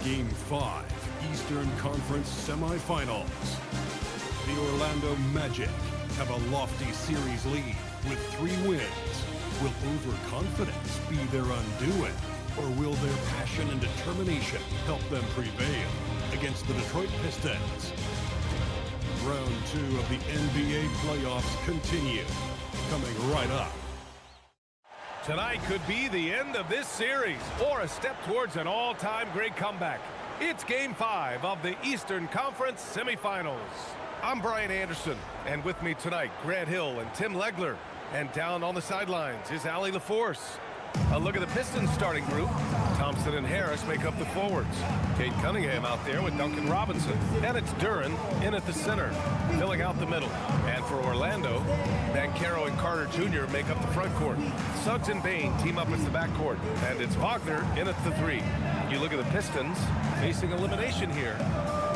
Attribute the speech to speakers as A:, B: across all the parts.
A: Game 5, Eastern Conference Semifinals. The Orlando Magic have a lofty series lead with 3 wins. Will overconfidence be their undoing, or will their passion and determination help them prevail against the Detroit Pistons? Round 2 of the NBA playoffs continue, coming right up.
B: Tonight could be the end of this series or a step towards an all-time great comeback. It's Game 5 of the Eastern Conference Semifinals. I'm Brian Anderson, and with me tonight, Grant Hill and Tim Legler. And down on the sidelines is Allie LaForce. A look at the Pistons starting group. Thompson and Harris make up the forwards. Kate Cunningham out there with Duncan Robinson. And it's Duren in at the center, filling out the middle. And for Orlando, Banchero and Carter Jr. make up the front court. Suggs and Bain team up as the backcourt. And it's Wagner in at the 3. You look at the Pistons facing elimination here.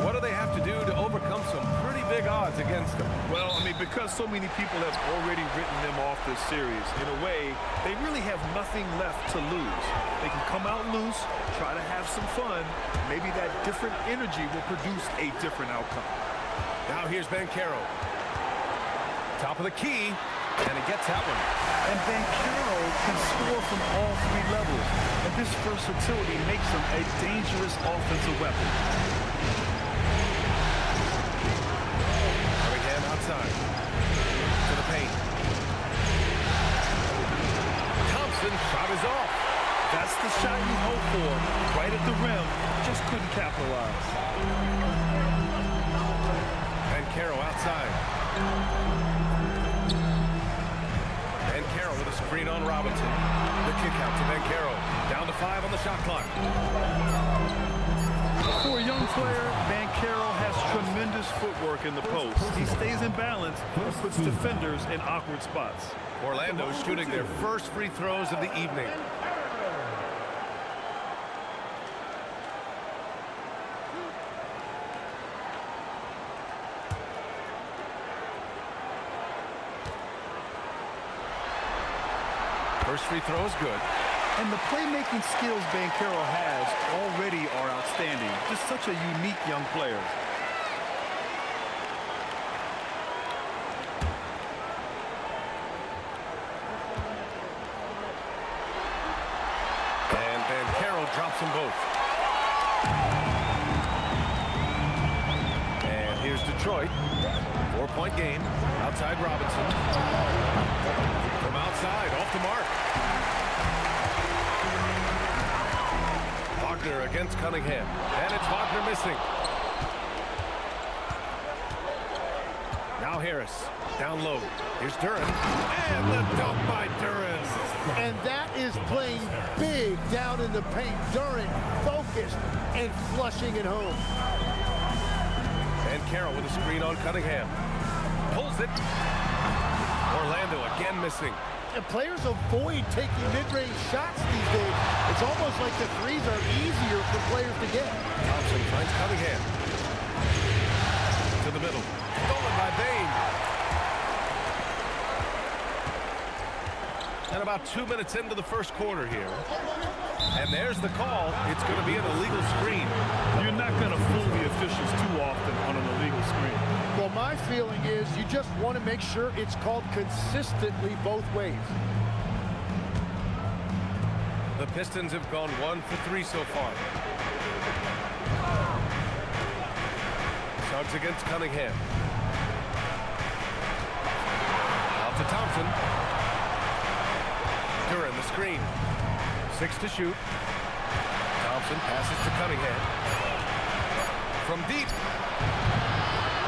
B: What do they have to do to overcome some pretty big odds against them?
C: Well, I mean, because so many people have already written them off this series, in a way, they really have nothing left to lose. They can come out loose, try to have some fun. Maybe that different energy will produce a different outcome.
B: Now here's Banchero. Top of the key, and he gets that one.
C: And Banchero can score from all 3 levels. And this versatility makes him a dangerous offensive weapon.
B: Outside to the paint. Thompson shot is off.
C: That's the shot you hope for. Right at the rim. Just couldn't capitalize.
B: Banchero outside. Banchero with a screen on Robinson. The kick out to Banchero. Down to 5 on the shot clock.
C: For a young player, Banchero has tremendous footwork in the post. He stays in balance and puts defenders in awkward spots.
B: Orlando shooting their first free throws of the evening. First free throw is good.
C: And the playmaking skills Banchero has already are outstanding. Just such a unique young player.
B: And Banchero drops them both. And here's Detroit. 4-point game. Outside Robinson. From outside, off the mark. Wagner against Cunningham, and it's Wagner missing. Now Harris, down low. Here's Duren, and the dunk by Duren.
D: And that is playing big down in the paint. Duren focused and flushing it home.
B: And Carroll with a screen on Cunningham. Pulls it. Orlando again missing.
D: And players avoid taking mid-range shots these days. It's almost like the threes are easier for players to get.
B: Thompson finds Cunningham. To the middle. Stolen by Bain. And about 2 minutes into the first quarter here. And there's the call. It's going to be an illegal screen.
C: You're not going to fool the officials too often on an illegal screen.
D: Well, my feeling is you just want to make sure it's called consistently both ways.
B: The Pistons have gone 1 for 3 so far. Suggs against Cunningham. Out to Thompson. Duren the screen. 6 to shoot. Thompson passes to Cunningham. From deep.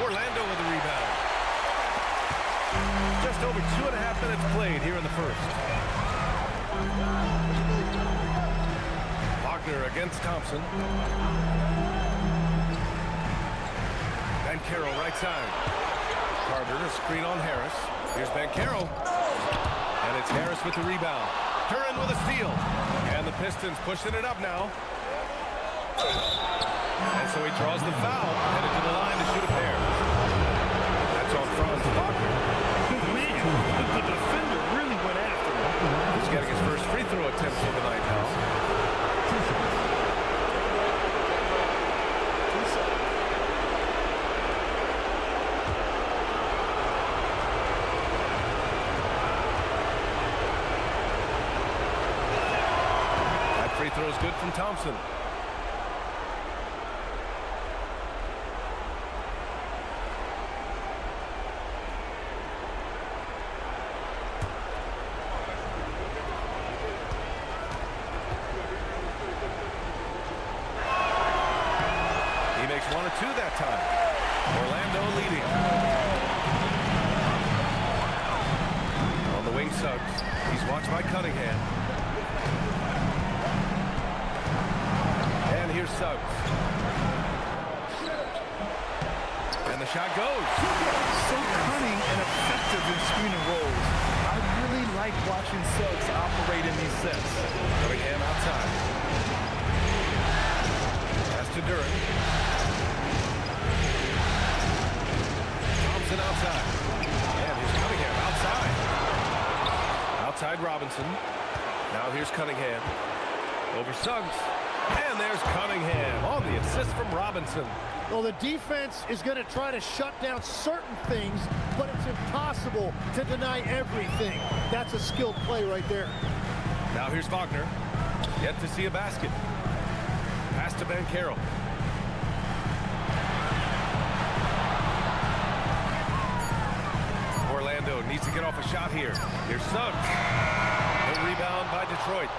B: Orlando with a rebound. Just over 2.5 minutes played here in the first. Wagner against Thompson. Banchero right side. Carter a screen on Harris. Here's Banchero. And it's Harris with the rebound. Duren with a steal. And the Pistons pushing it up now. And so he draws the foul. Headed to the line to shoot a pair. That's on Franz Wagner.
C: Man, the defender really went after him.
B: He's getting his first free throw attempt for the night now. throw's good from Thompson. He makes 1 of 2 that time. Orlando leading. On the wing, Suggs. He's watched by Cunningham. And here's Suggs. And the shot goes.
C: So cunning and effective in screening rolls. I really like watching Suggs operate in these sets.
B: Cunningham outside. Pass to Duran. Thompson outside. And here's Cunningham outside. Outside Robinson. Now here's Cunningham. Over Suggs. And there's Cunningham on the assist from Robinson.
D: Well, the defense is going to try to shut down certain things, but it's impossible to deny everything. That's a skilled play right there.
B: Now here's Wagner. Yet to see a basket. Pass to Banchero. Orlando needs to get off a shot here. Here's Suggs. No rebound by Detroit.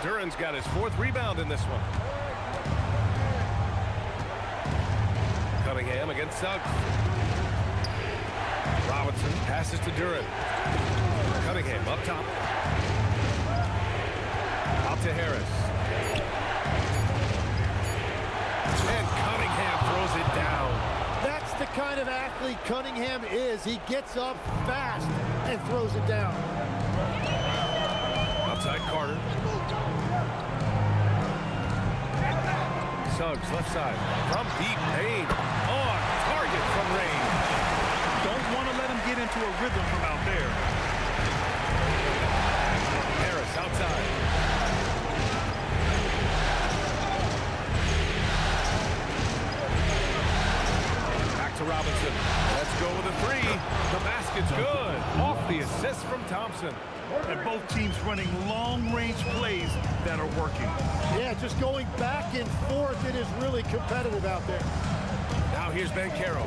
B: Duran's got his 4th rebound in this one. Cunningham against Suggs. Robinson passes to Duran. Cunningham up top. Out to Harris. And Cunningham throws it down.
D: That's the kind of athlete Cunningham is. He gets up fast and throws it down.
B: Outside Carter. Suggs left side from deep Payne on target from range.
C: Don't want to let him get into a rhythm from out there.
B: Harris outside. Back to Robinson. Let's go with a 3. The basket's good. Off the assist from Thompson.
C: And both teams running long-range plays that are working.
D: Yeah, just going back and forth. It is really competitive out there.
B: Now here's Banchero.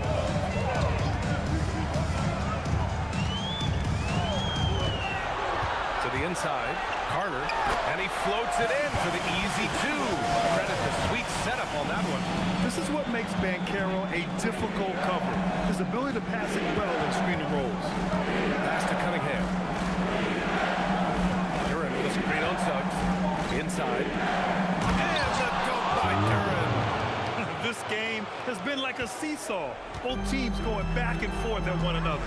B: To the inside, Carter, and he floats it in for the easy 2. Credit the sweet setup on that one.
C: This is what makes Banchero a difficult cover. His ability to pass it well in screening rolls.
B: Pass to Cunningham. Duran with a screen on Suggs. Inside. And the dunk by Duran.
C: This game has been like a seesaw. Both teams going back and forth at one another.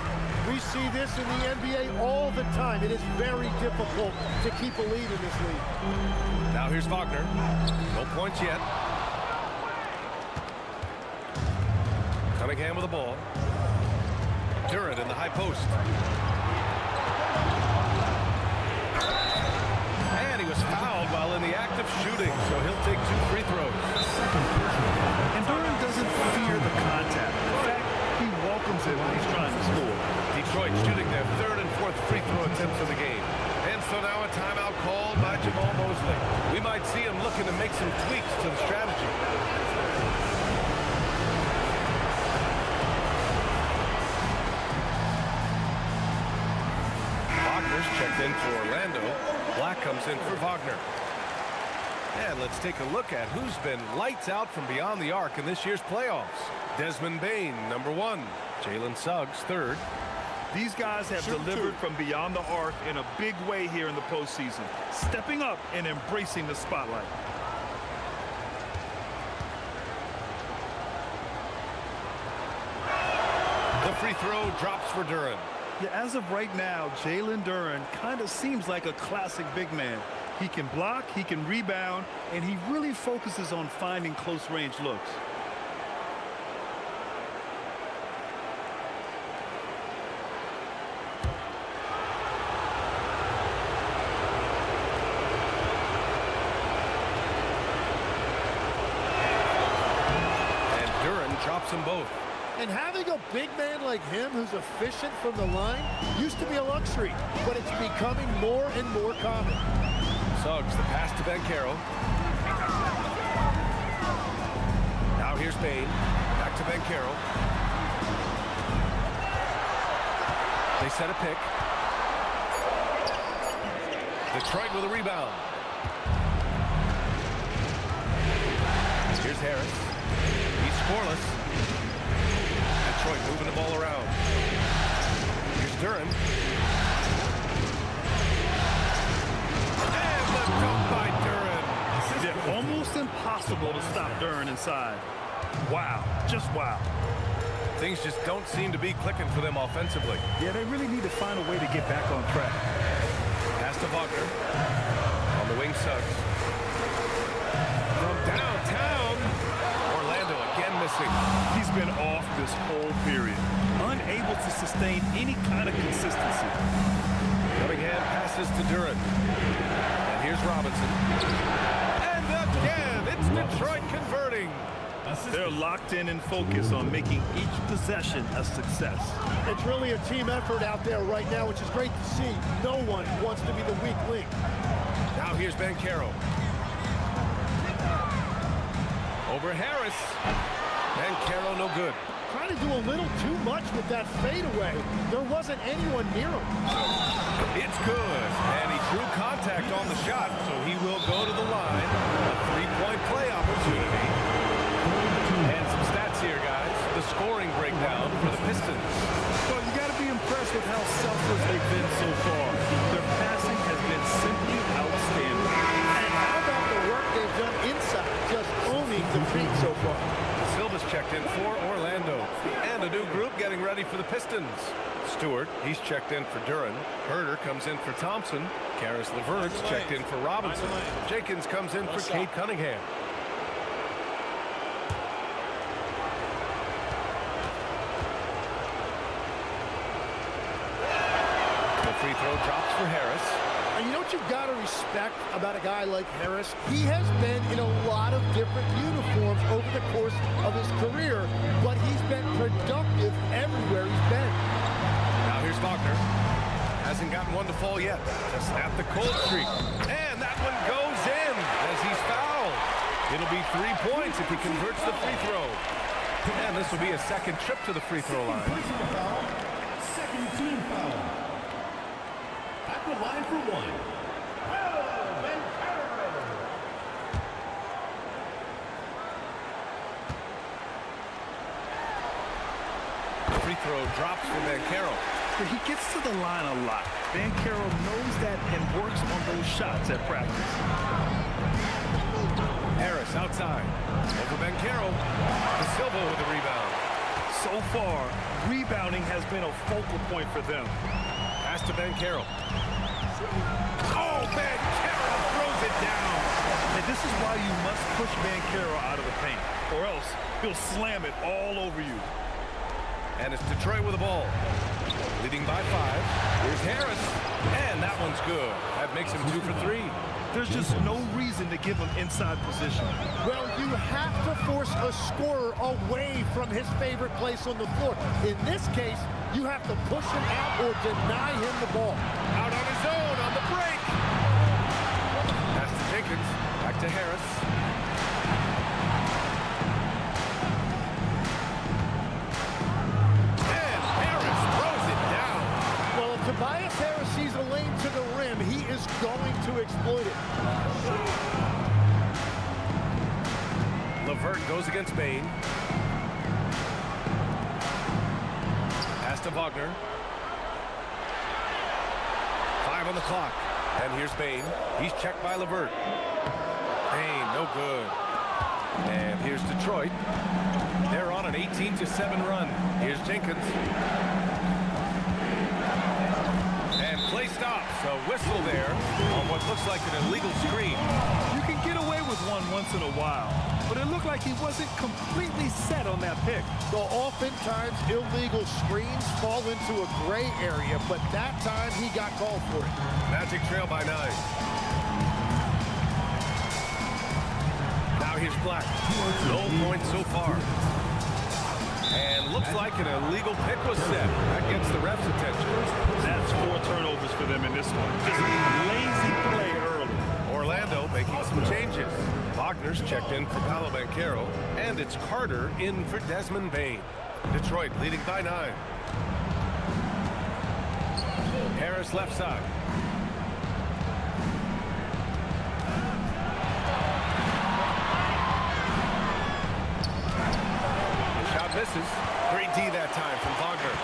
D: We see this in the NBA all the time. It is very difficult to keep a lead in this league.
B: Now here's Wagner. No points yet. Cunningham with the ball. Duran in the high post. And he was fouled while in the act of shooting, so he'll take 2 free throws.
C: And Duran doesn't fear the contact. In fact, he welcomes it when he's trying to score.
B: Detroit shooting their 3rd and 4th free throw attempts of the game. And so now a timeout called by Jamal Mosley. We might see him looking to make some tweaks to the strategy. Wagner's checked in for Orlando. Black comes in for Wagner. And let's take a look at who's been lights out from beyond the arc in this year's playoffs. Desmond Bane, number 1. Jalen Suggs, 3rd.
C: These guys have delivered from beyond the arc in a big way here in the postseason, stepping up and embracing the spotlight.
B: The free throw drops for Duran.
C: Yeah, as of right now, Jalen Duran kind of seems like a classic big man. He can block, he can rebound, and he really focuses on finding close-range looks.
B: Drops them both.
D: And having a big man like him who's efficient from the line used to be a luxury, but it's becoming more and more common.
B: Suggs, the pass to Banchero. Now here's Bain. Back to Banchero. They set a pick. Detroit with a rebound. Here's Harris. He's scoreless. Detroit moving the ball around. Here's Duren. And the dunk by Duren.
C: Yeah, almost impossible to stop Duren inside. Wow, just wow.
B: Things just don't seem to be clicking for them offensively.
C: Yeah, they really need to find a way to get back on track.
B: Pass to Wagner. On the wing, Suggs. From downtown. Orlando again missing.
C: He's been off this whole period. Unable to sustain any kind of consistency.
B: Cunningham passes to Duren. And here's Robinson. And again, it's Detroit converting.
C: They're locked in and focused on making each possession a success.
D: It's really a team effort out there right now, which is great to see. No one wants to be the weak link.
B: Now here's Banchero. Over Harris. Banchero no good.
D: Trying to do a little too much with that fadeaway. There wasn't anyone near him.
B: It's good. And he drew contact on the shot, so he will go to the line. A three-point play opportunity. And some stats here, guys. The scoring breakdown for the Pistons.
C: Well, you got to be impressed with how selfless they've been so far. Their passing has been simply outstanding.
D: And how about the work they've done inside, just owning the paint so far?
B: Silva's checked in for Orlando. And a new group getting ready for the Pistons. Stewart, he's checked in for Duren. Herder comes in for Thompson. Karis LeVert's checked in for Robinson. Jenkins comes in for Cade Cunningham. Free throw drops for Harris.
D: And you know what you've got to respect about a guy like Harris? He has been in a lot of different uniforms over the course of his career, but he's been productive everywhere he's been.
B: Now here's Wagner. Hasn't gotten one to fall yet. To snap the cold streak. And that one goes in as he's fouled. It'll be 3 points if he converts the free throw. And this will be a second trip to the free throw line.
A: Second team foul. At the line for one.
B: Free throw drops for Banchero.
C: He gets to the line a lot. Banchero knows that and works on those shots at practice.
B: Harris outside. Over Banchero. De Silva with the rebound.
C: So far, rebounding has been a focal point for them.
B: Pass to Banchero. Oh, Banchero throws it down.
C: And this is why you must push Banchero out of the paint, or else he'll slam it all over you.
B: And it's Detroit with the ball. Leading by 5. Here's Harris. And that one's good. That makes him 2 for 3.
C: There's just no reason to give him inside position.
D: Well, you have to force a scorer away from his favorite place on the floor. In this case, you have to push him out or deny him the ball.
B: Out on his own on the break. Pass to Jenkins. Back to Harris. And Harris throws it down.
D: Well, if Tobias Harris sees a lane to the rim, he is going to exploit it.
B: LeVert goes against Bain. Pass to Wagner. 5 on the clock. And here's Bain. He's checked by LeVert. Bain, no good. And here's Detroit. They're on an 18-7 run. Here's Jenkins. And play stops. A whistle there on what looks like an illegal screen.
C: You can get away with one once in a while, but it looked like he wasn't completely set on that pick.
D: So oftentimes, illegal screens fall into a gray area, but that time he got called for it.
B: Magic trail by 9. Now here's Black. No points so far. And looks like an illegal pick was set. That gets the ref's attention.
C: That's 4 turnovers for them in this one. Just lazy play early.
B: making some changes. Wagner's checked in for Paolo Banchero, and it's Carter in for Desmond Bain. Detroit leading by 9. Harris left side. The shot misses. 3D that time from Wagner.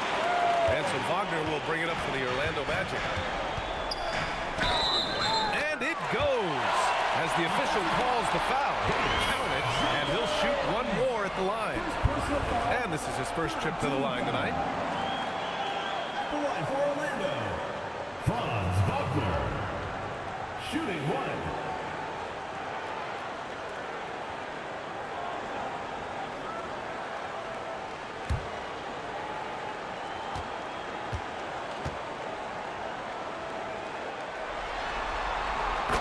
B: And so Wagner will bring it up for the Orlando Magic. And it goes. As the official calls the foul, he'll count it, and he'll shoot one more at the line. And this is his first trip to the line tonight.
E: At the line for Orlando, Franz Wagner, shooting 1.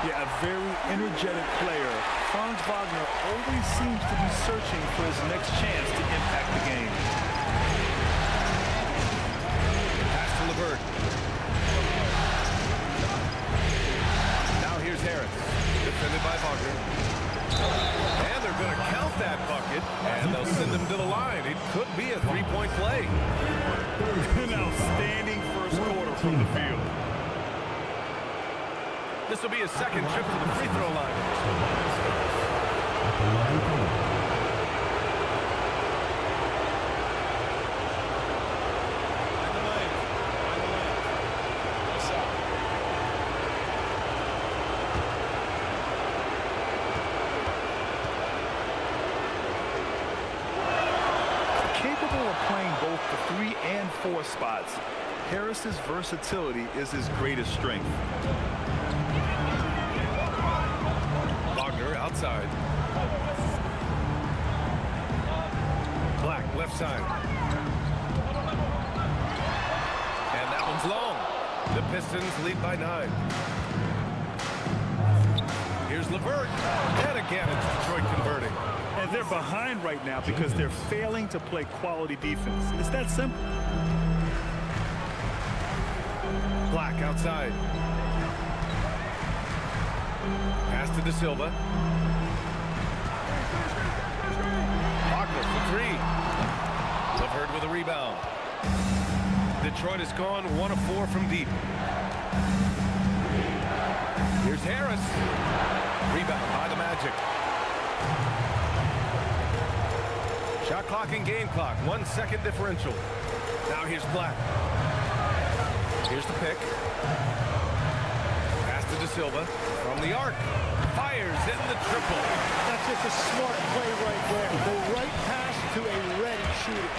C: Yeah, a very energetic player. Franz Wagner always seems to be searching for his next chance to impact the game.
B: Pass to LeVert. Now here's Harris. Defended by Wagner. And they're going to count that bucket, and they'll send him to the line. It could be a three-point play.
C: An outstanding first quarter from the field.
B: This will be his second trip to the free throw line.
C: Capable of playing both the 3 and 4 spots, Harris's versatility is his greatest strength.
B: Wagner outside. Black left side. And that one's long. The Pistons lead by 9. Here's LeVert. And again, it's Detroit converting.
C: And they're behind right now because they're failing to play quality defense. It's that simple.
B: Black outside. Pass to De Silva. Wagner for 3. LeVert with a rebound. Detroit has gone 1 of 4 from deep. Here's Harris. Rebound by the Magic. Shot clock and game clock. 1 second differential. Now here's Black. Here's the pick. Pass to De Silva from the arc. Fires in the triple.
D: That's just a smart play right there. The right pass to a ready shooter.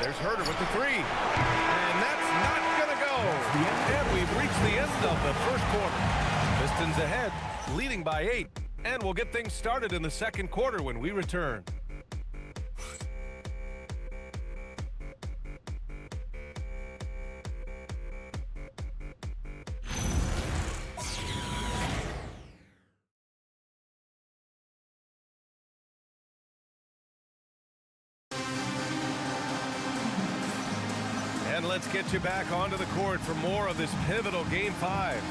B: There's Herter with the 3. And that's not going to go. And we've reached the end of the first quarter. Pistons ahead, leading by 8. And we'll get things started in the second quarter when we return. And let's get you back onto the court for more of this pivotal Game 5.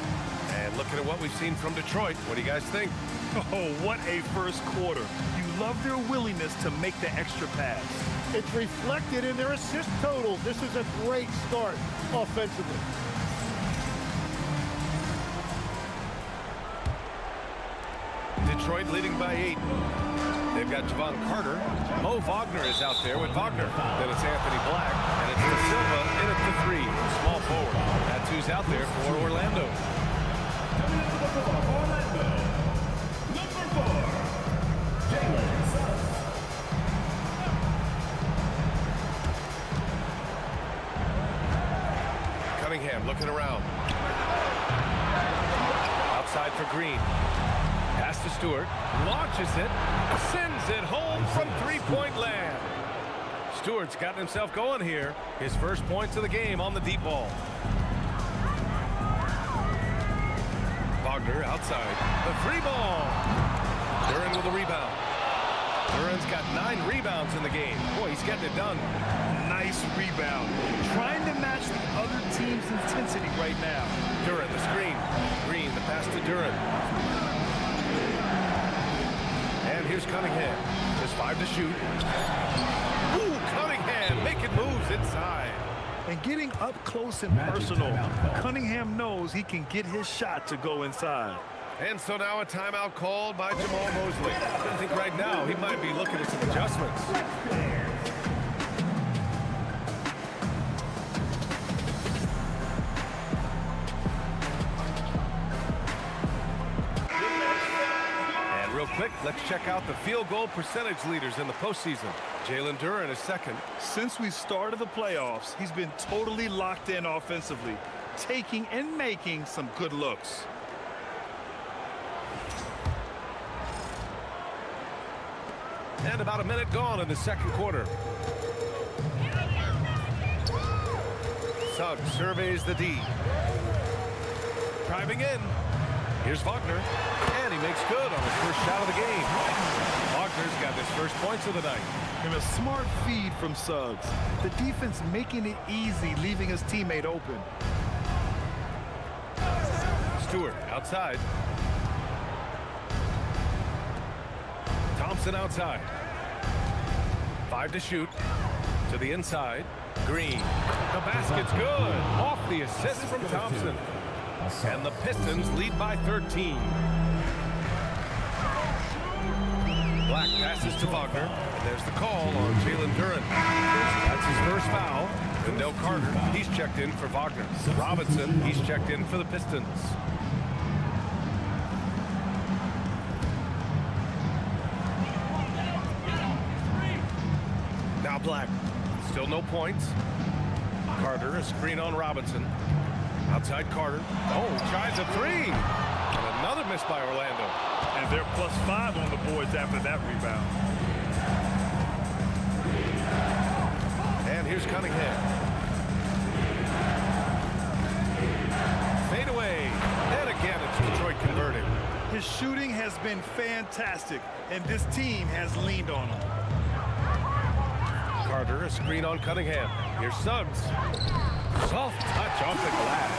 B: And looking at what we've seen from Detroit, what do you guys think?
C: Oh, what a first quarter. You love their willingness to make the extra pass.
D: It's reflected in their assist totals. This is a great start offensively.
B: Detroit leading by 8. They've got Javon Carter. Mo Wagner is out there with Wagner. Then it's Anthony Black. And it's De Silva in at the 3. Small forward. That's who's out there for Orlando. Cunningham looking around. Outside for Green. Pass to Stewart. Launches it. Sends it home from three-point land. Stewart's gotten himself going here. His first points of the game on the deep ball. Wagner outside. The 3 ball. Duran with a rebound. Duran's got 9 rebounds in the game. Boy, he's getting it done.
C: Nice rebound. Trying to match the other team's intensity right now.
B: Duren, the screen. Green, the pass to Duren. And here's Cunningham. Just 5 to shoot. Ooh, Cunningham making moves inside.
C: And getting up close and personal, Cunningham knows he can get his shot to go inside.
B: And so now a timeout called by Jamal Mosley. I think right now he might be looking at some adjustments. And real quick, let's check out the field goal percentage leaders in the postseason. Jalen Duren is second.
C: Since we started the playoffs, he's been totally locked in offensively, taking and making some good looks.
B: And about a minute gone in the second quarter. Suggs surveys the D. Driving in. Here's Wagner. And he makes good on his first shot of the game. Wagner's got his first points of the night.
C: And a smart feed from Suggs. The defense making it easy, leaving his teammate open.
B: Stewart outside. Thompson outside. 5 to shoot. To the inside. Green. The basket's good. Off the assist from Thompson. And the Pistons lead by 13. Black passes to Wagner. And there's the call on Jalen Duren. That's his first foul. Wendell Carter, he's checked in for Wagner. Robinson, he's checked in for the Pistons. Now Black. Still no points. Carter, a screen on Robinson. Outside Carter. Oh, tries a three. And another miss by Orlando.
C: And they're +5 on the boards after that rebound.
B: And here's Cunningham. Fade away. And again, it's Detroit converting.
C: His shooting has been fantastic, and this team has leaned on him.
B: Carter, a screen on Cunningham. Here's Suggs. Soft touch off the glass.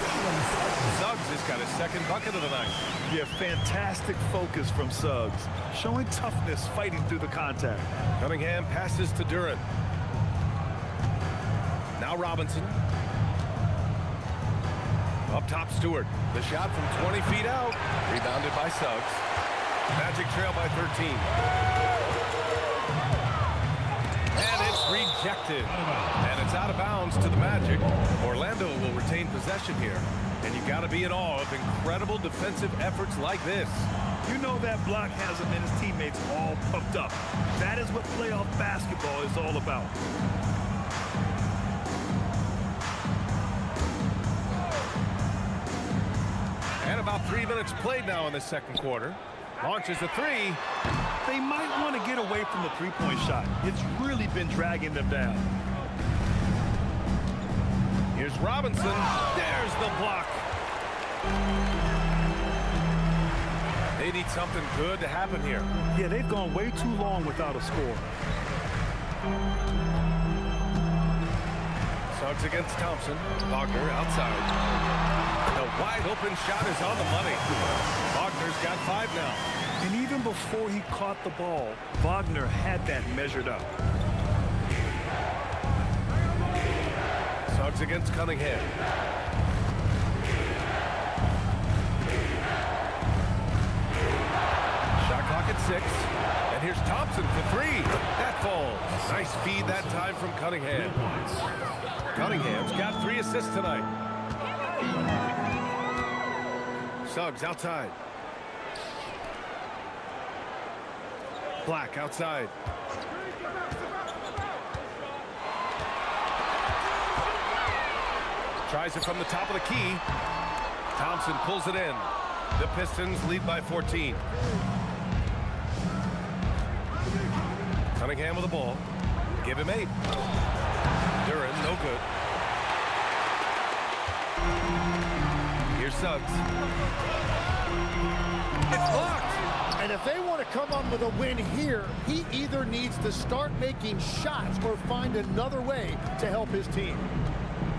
B: Suggs has got his second bucket of the night.
C: Yeah, fantastic focus from Suggs, showing toughness fighting through the contact.
B: Cunningham passes to Duren. Now Robinson. Up top, Stewart. The shot from 20 feet out. Rebounded by Suggs. Magic trail by 13. And it's rejected. And it's out of bounds to the Magic. Orlando will retain possession here. And you got to be in awe of incredible defensive efforts like this.
C: You know that block has him and his teammates all pumped up. That is what playoff basketball is all about.
B: And about 3 minutes played now in the second quarter. Launches a three.
C: They might want to get away from the three-point shot. It's really been dragging them down.
B: Here's Robinson. There's the block. They need something good to happen here.
C: Yeah, they've gone way too long without a score.
B: Suggs against Thompson. Wagner outside. The wide open shot is on the money. Wagner's got 5 now.
C: And even before he caught the ball, Wagner had that measured up.
B: Suggs against Cunningham. Shot clock at 6. And here's Thompson for 3. That falls. Nice feed that time from Cunningham. Cunningham's got 3 assists tonight. Suggs outside. Black outside. Tries it from the top of the key. Thompson pulls it in. The Pistons lead by 14. Cunningham with the ball. Give him 8. Duren, no good. Here's Suggs. It's blocked.
D: And if they want to come on with a win here, he either needs to start making shots or find another way to help his team.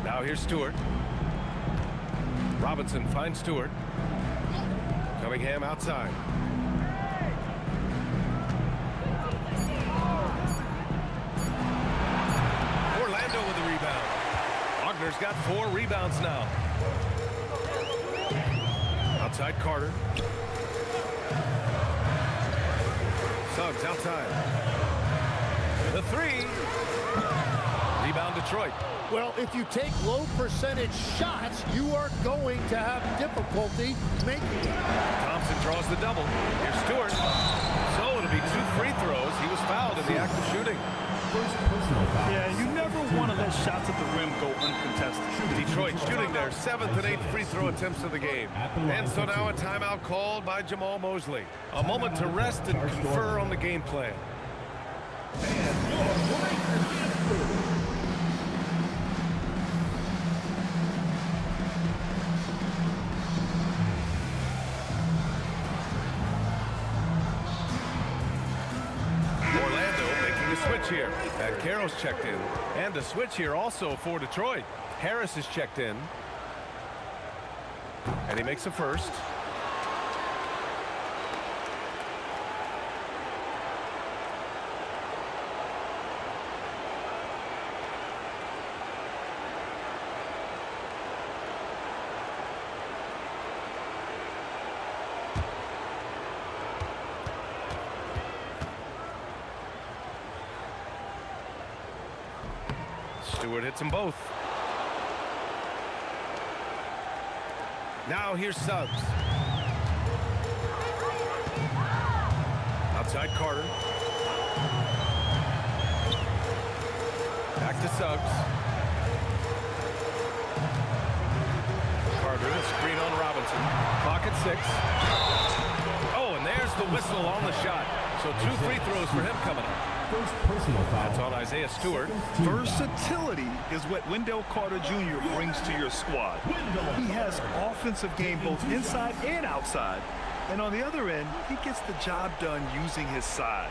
B: Now here's Stewart. Robinson finds Stewart. Cunningham outside. Orlando with the rebound. Wagner's got 4 rebounds now. Outside Carter. Suggs outside. The 3. Rebound Detroit.
D: Well, if you take low percentage shots, you are going to have difficulty making it.
B: Thompson draws the double. Here's Stewart. So it'll be 2 free throws. He was fouled in the act of shooting.
E: First personal foul.
C: Yeah, you never want to let shots at the rim go uncontested.
B: Detroit shooting their 7th and 8th free throw attempts of the game. And so now a timeout called by Jamal Mosley. A moment to rest and confer on the game plan. Switch here. And Carroll's checked in. And a switch here also for Detroit. Harris is checked in. And he makes a first. Stewart hits them both. Now here's Suggs. Outside Carter. Back to Suggs. Carter, a screen on Robinson. Clock at 6. Oh, and there's the whistle on the shot. So 2 free throws for him coming up.
E: First personal foul.
B: That's on Isaiah Stewart.
C: Versatility is what Wendell Carter Jr. brings to your squad. He has offensive game both inside and outside. And on the other end, he gets the job done using his size.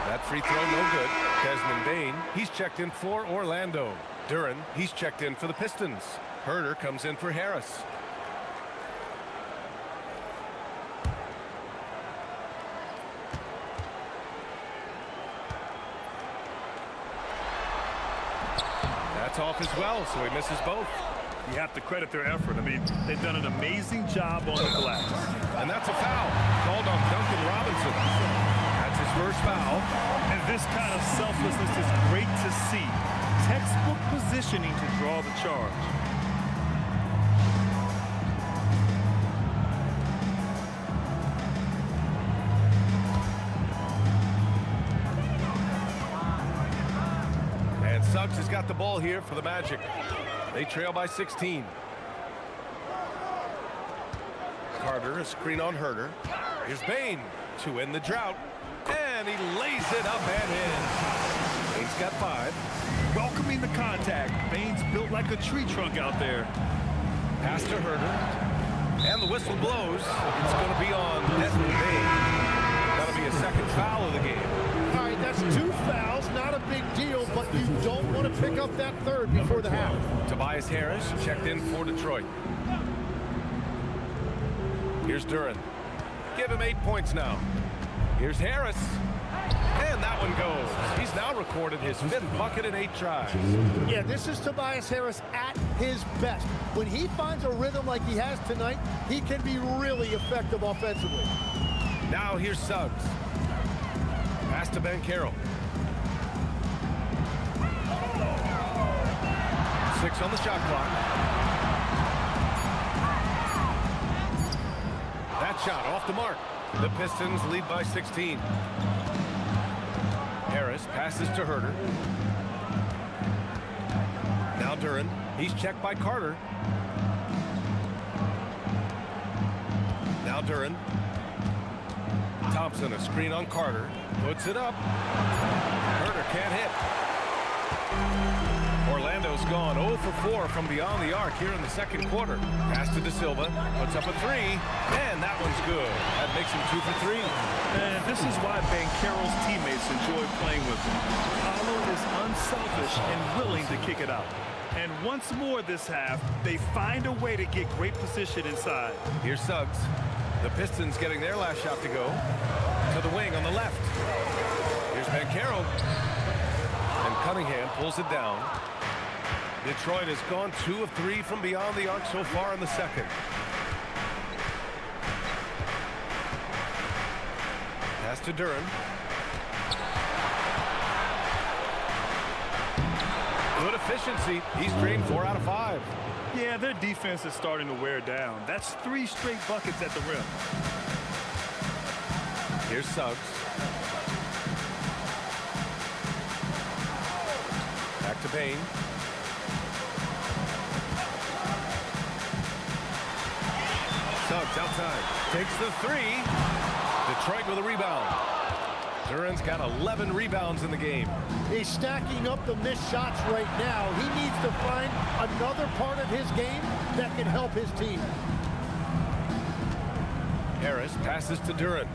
B: That free throw, no good. Desmond Bane, he's checked in for Orlando. Duren, he's checked in for the Pistons. Herder comes in for Harris. That's off as well, so he misses both.
C: You have to credit their effort. I mean, they've done an amazing job on the glass.
B: And that's a foul called on Duncan Robinson. That's his first foul.
C: And this kind of selflessness is great to see. Textbook positioning to draw the charge.
B: And Suggs has got the ball here for the Magic. They trail by 16. Carter, a screen on Herder. Here's Bane to end the drought. And he lays it up and in. Bane's got 5.
C: Welcoming the contact. Bane's built like a tree trunk out there.
B: Pass to Herder. And the whistle blows. It's going to be on Desmond Bane. That'll be a second foul of the game.
D: All right, that's 2 fouls, not a big deal, but you don't want to pick up that third before the half.
B: Tobias Harris checked in for Detroit. Here's Duren. Give him 8 points now. Here's Harris. And that one goes. He's now recorded his 5th bucket in 8 tries.
D: Yeah, this is Tobias Harris at his best. When he finds a rhythm like he has tonight, he can be really effective offensively.
B: Now here's Suggs. Pass to Ben Carroll. 6 on the shot clock. That shot off the mark. The Pistons lead by 16. Harris passes to Herder. Now Duren. He's checked by Carter. Now Duren. Thompson, a screen on Carter. Puts it up. Herder can't hit. Orlando Orlando's gone 0 for 4 from beyond the arc here in the second quarter. Pass to De Silva, puts up a three, and that one's good. That makes him 2 for 3.
C: And this is why Banchero's teammates enjoy playing with him. Paolo is unselfish and willing to kick it out. And once more this half, they find a way to get great position inside.
B: Here's Suggs. The Pistons getting their last shot to go. To the wing on the left. Here's Banchero. And Cunningham pulls it down. Detroit has gone 2 of 3 from beyond the arc so far in the second. Pass to Duren. Good efficiency. He's drained 4 out of 5.
C: Yeah, their defense is starting to wear down. That's 3 straight buckets at the rim.
B: Here's Suggs. Back to Bain. Suggs outside. Takes the 3. Detroit with a rebound. Duren's got 11 rebounds in the game.
D: He's stacking up the missed shots right now. He needs to find another part of his game that can help his team.
B: Harris passes to Duren.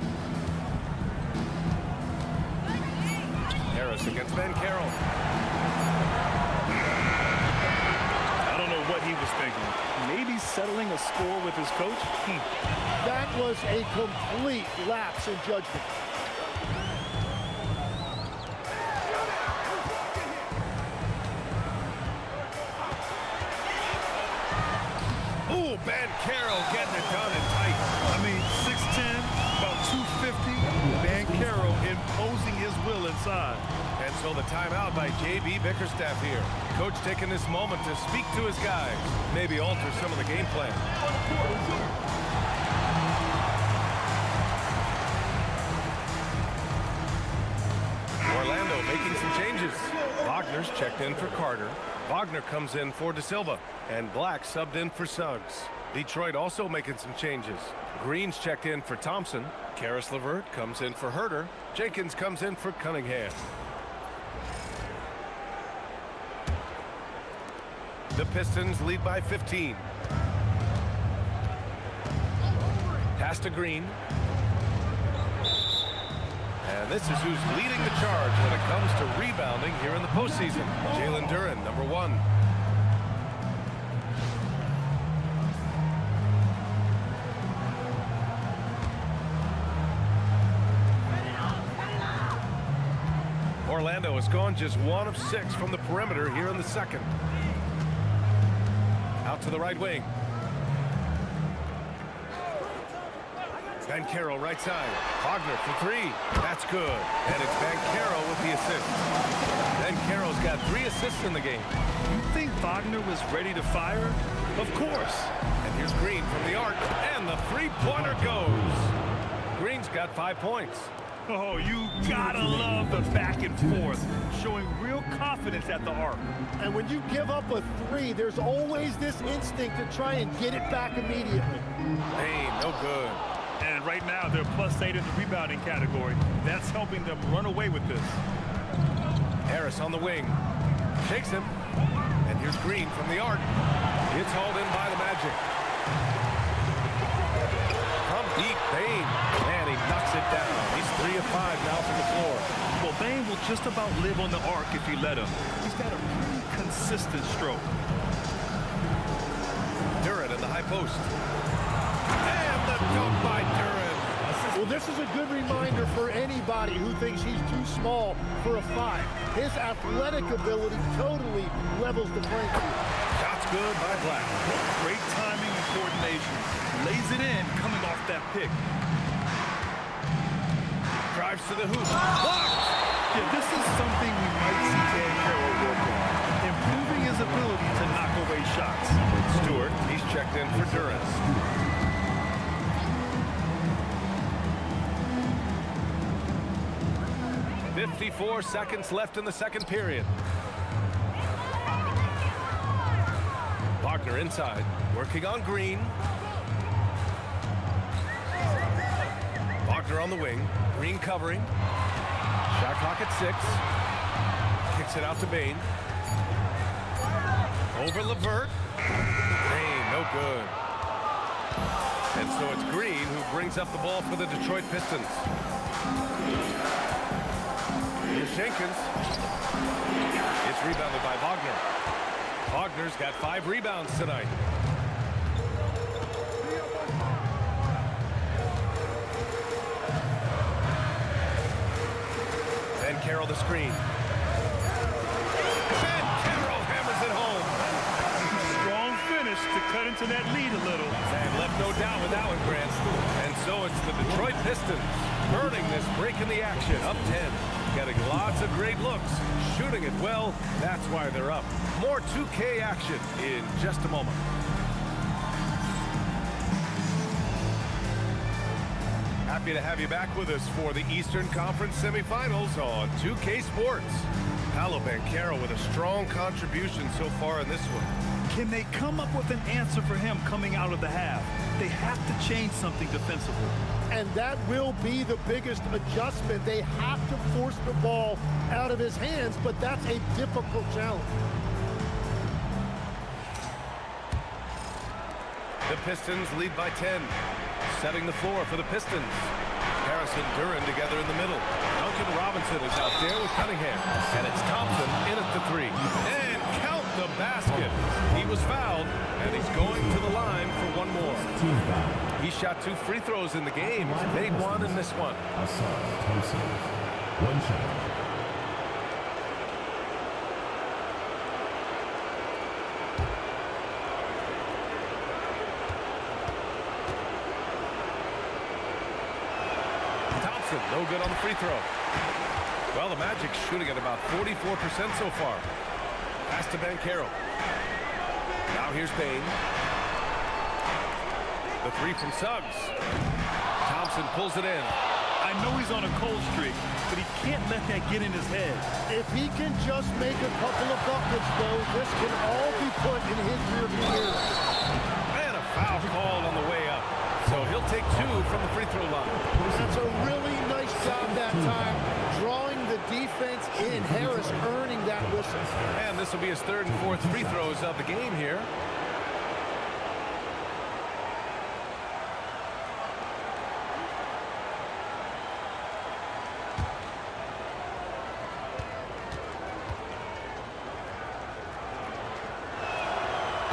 B: Harris against Banchero.
C: I don't know what he was thinking. Maybe settling a score with his coach?
D: That was a complete lapse in judgment.
B: Ooh, Banchero getting it done and tight.
C: I mean, 6'10", about 250. Banchero imposing his will inside.
B: And so the timeout by J.B. Bickerstaff here. Coach taking this moment to speak to his guys. Maybe alter some of the game plan. Orlando making some changes. Wagner's checked in for Carter. Wagner comes in for De Silva. And Black subbed in for Suggs. Detroit also making some changes. Green's checked in for Thompson. Karis LeVert comes in for Herter. Jenkins comes in for Cunningham. The Pistons lead by 15. Pass to Green. And this is who's leading the charge when it comes to rebounding here in the postseason. Jalen Duren, number 1. Orlando has gone just 1 of 6 from the perimeter here in the second. Out to the right wing. Banchero right side. Wagner for 3. That's good. And it's Banchero with the assist. Banchero's got 3 assists in the game.
C: You think Wagner was ready to fire? Of course.
B: And here's Green from the arc. And the 3-pointer goes. Green's got 5 points.
C: Oh, you gotta love the back and forth, showing real confidence at the arc.
D: And when you give up a 3, there's always this instinct to try and get it back immediately.
B: Hey, no good.
C: And right now, they're +8 in the rebounding category. That's helping them run away with this.
B: Harris on the wing. Shakes him. And here's Green from the arc. It's hauled in by the Magic. From deep, Bain. Man, he knocks it down. He's 3 of 5 now from the floor.
C: Well, Bain will just about live on the arc if you let him. He's got a pretty consistent stroke.
B: Duren in the high post. And the dunk by Duren.
D: Well, this is a good reminder for anybody who thinks he's too small for a 5. His athletic ability totally levels the playing field.
B: Shots good by Black.
C: Great timing and coordination. Lays it in coming off that pick.
B: Drives to the hoop. Blocked!
C: Yeah, this is something we might see Banchero work on. Improving his ability to knock away shots.
B: Stewart, he's checked in for Duren. 54 seconds left in the second period. Wagner inside, working on Green. Wagner on the wing, Green covering. Shot clock at 6. Kicks it out to Bain. Over Levert. Hey, no good. And so it's Green who brings up the ball for the Detroit Pistons. Here's Jenkins. It's rebounded by Wagner. Wagner's got 5 rebounds tonight. Ben Carroll the screen. Ben Carroll hammers it home.
C: Strong finish to cut into that lead a little.
B: And left no doubt with that one, Grant. And so it's the Detroit Pistons earning this break in the action. Up 10. Getting lots of great looks. Shooting it well. That's why they're up. More 2K action in just a moment. Happy to have you back with us for the Eastern Conference semifinals on 2K Sports. Paolo Banchero with a strong contribution so far in this one.
C: Can they come up with an answer for him coming out of the half? They have to change something defensively.
D: And that will be the biggest adjustment. They have to force the ball out of his hands, but that's a difficult challenge.
B: The Pistons lead by 10. Setting the floor for the Pistons. Harris and Duran together in the middle. Duncan Robinson is out there with Cunningham. And it's Thompson in at the 3. And count the basket. He was fouled, and he's going to the line for one more.
E: Team foul.
B: He shot 2 free throws in the game. He's made 1 and missed 1.
E: Thompson. 1 shot.
B: No good on the free throw. Well, the Magic's shooting at about 44% so far. Pass to Banchero. Now here's Bain. The 3 from Suggs. Thompson pulls it in.
C: I know he's on a cold streak, but he can't let that get in his head.
D: If he can just make a couple of buckets, though, this can all be put in his rearview mirror.
B: And a foul called on the way up. So he'll take 2 from the free throw line.
D: That's a really nice job that time, drawing the defense in. Harris earning that whistle.
B: And this will be his 3rd and 4th free throws of the game here.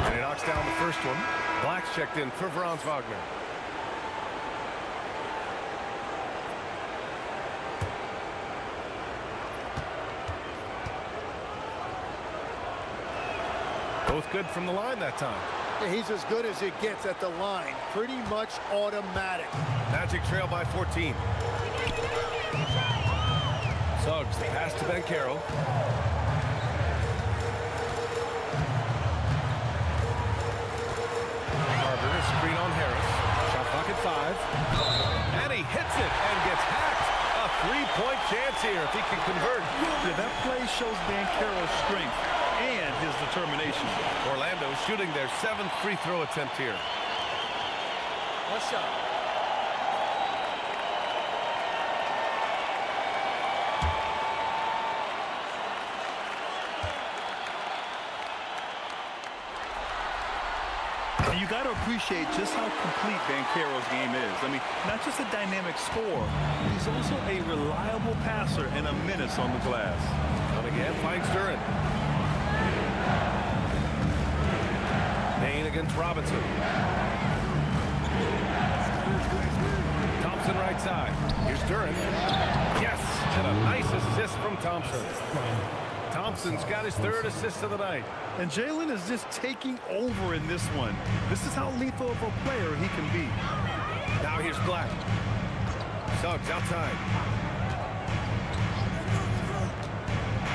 B: And he knocks down the first one. Black's checked in for Franz Wagner. Both good from the line that time.
D: Yeah, he's as good as it gets at the line. Pretty much automatic.
B: Magic trail by 14. Suggs, the pass to Banchero. Carter, a screen on Harris. Shot clock at 5. And he hits it and gets hacked. A 3-point chance here if he can convert.
C: Yeah, that play shows Banchero's strength and his determination.
B: Orlando shooting their 7th free throw attempt here.
D: What's up?
C: And you got to appreciate just how complete Banchero's game is. I mean, not just a dynamic scorer, he's also a reliable passer and a menace on the glass.
B: Cunningham finds Duran. Bain against Robinson. Thompson right side. Here's Duran. Yes, and a nice assist from Thompson. Thompson's got his 3rd assist of the night.
C: And Jalen is just taking over in this one. This is how lethal of a player he can be.
B: Now here's Black. Suggs outside.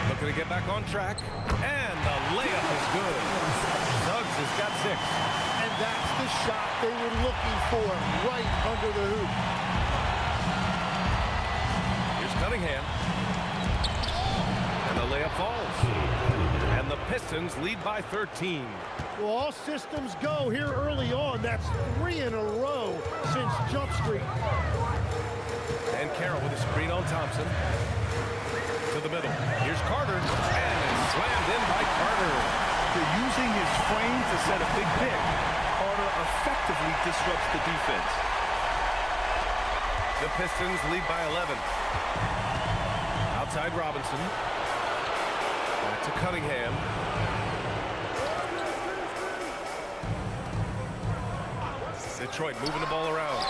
B: Looking to get back on track. And the layup is good. Suggs has got 6.
D: And that's the shot they were looking for, right under the hoop.
B: Here's Cunningham. And the layup falls. And the Pistons lead by 13.
D: Well, all systems go here early on. That's 3 in a row since Jump Street.
B: And Carroll with a screen on Thompson. To the middle. Here's Carter. And it's slammed in by Carter.
C: After using his frame to set a big pick, Carter effectively disrupts the defense.
B: The Pistons lead by 11. Outside Robinson. Back to Cunningham. Detroit moving the ball around.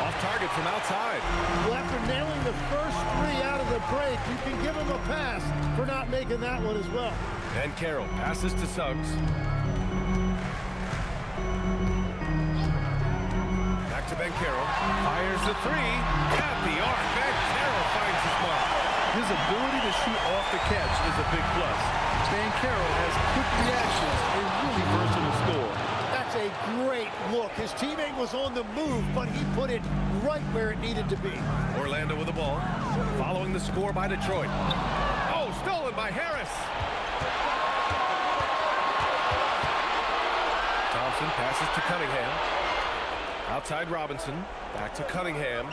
B: Off target from outside.
D: Well, after nailing the first three out of the break, you can give him a pass for not making that one as well.
B: And Carroll passes to Suggs. Back to Ben Carroll. Fires the three. At the arc. Ben Carroll finds his mark.
C: His ability to shoot off the catch is a big plus. Ben Carroll has quick reactions and really versatile score.
D: That's a great look. His teammate was on the move, but he put it right where it needed to be.
B: Orlando with the ball. Following the score by Detroit. Oh, stolen by Harris. Thompson passes to Cunningham. Outside Robinson. Back to Cunningham.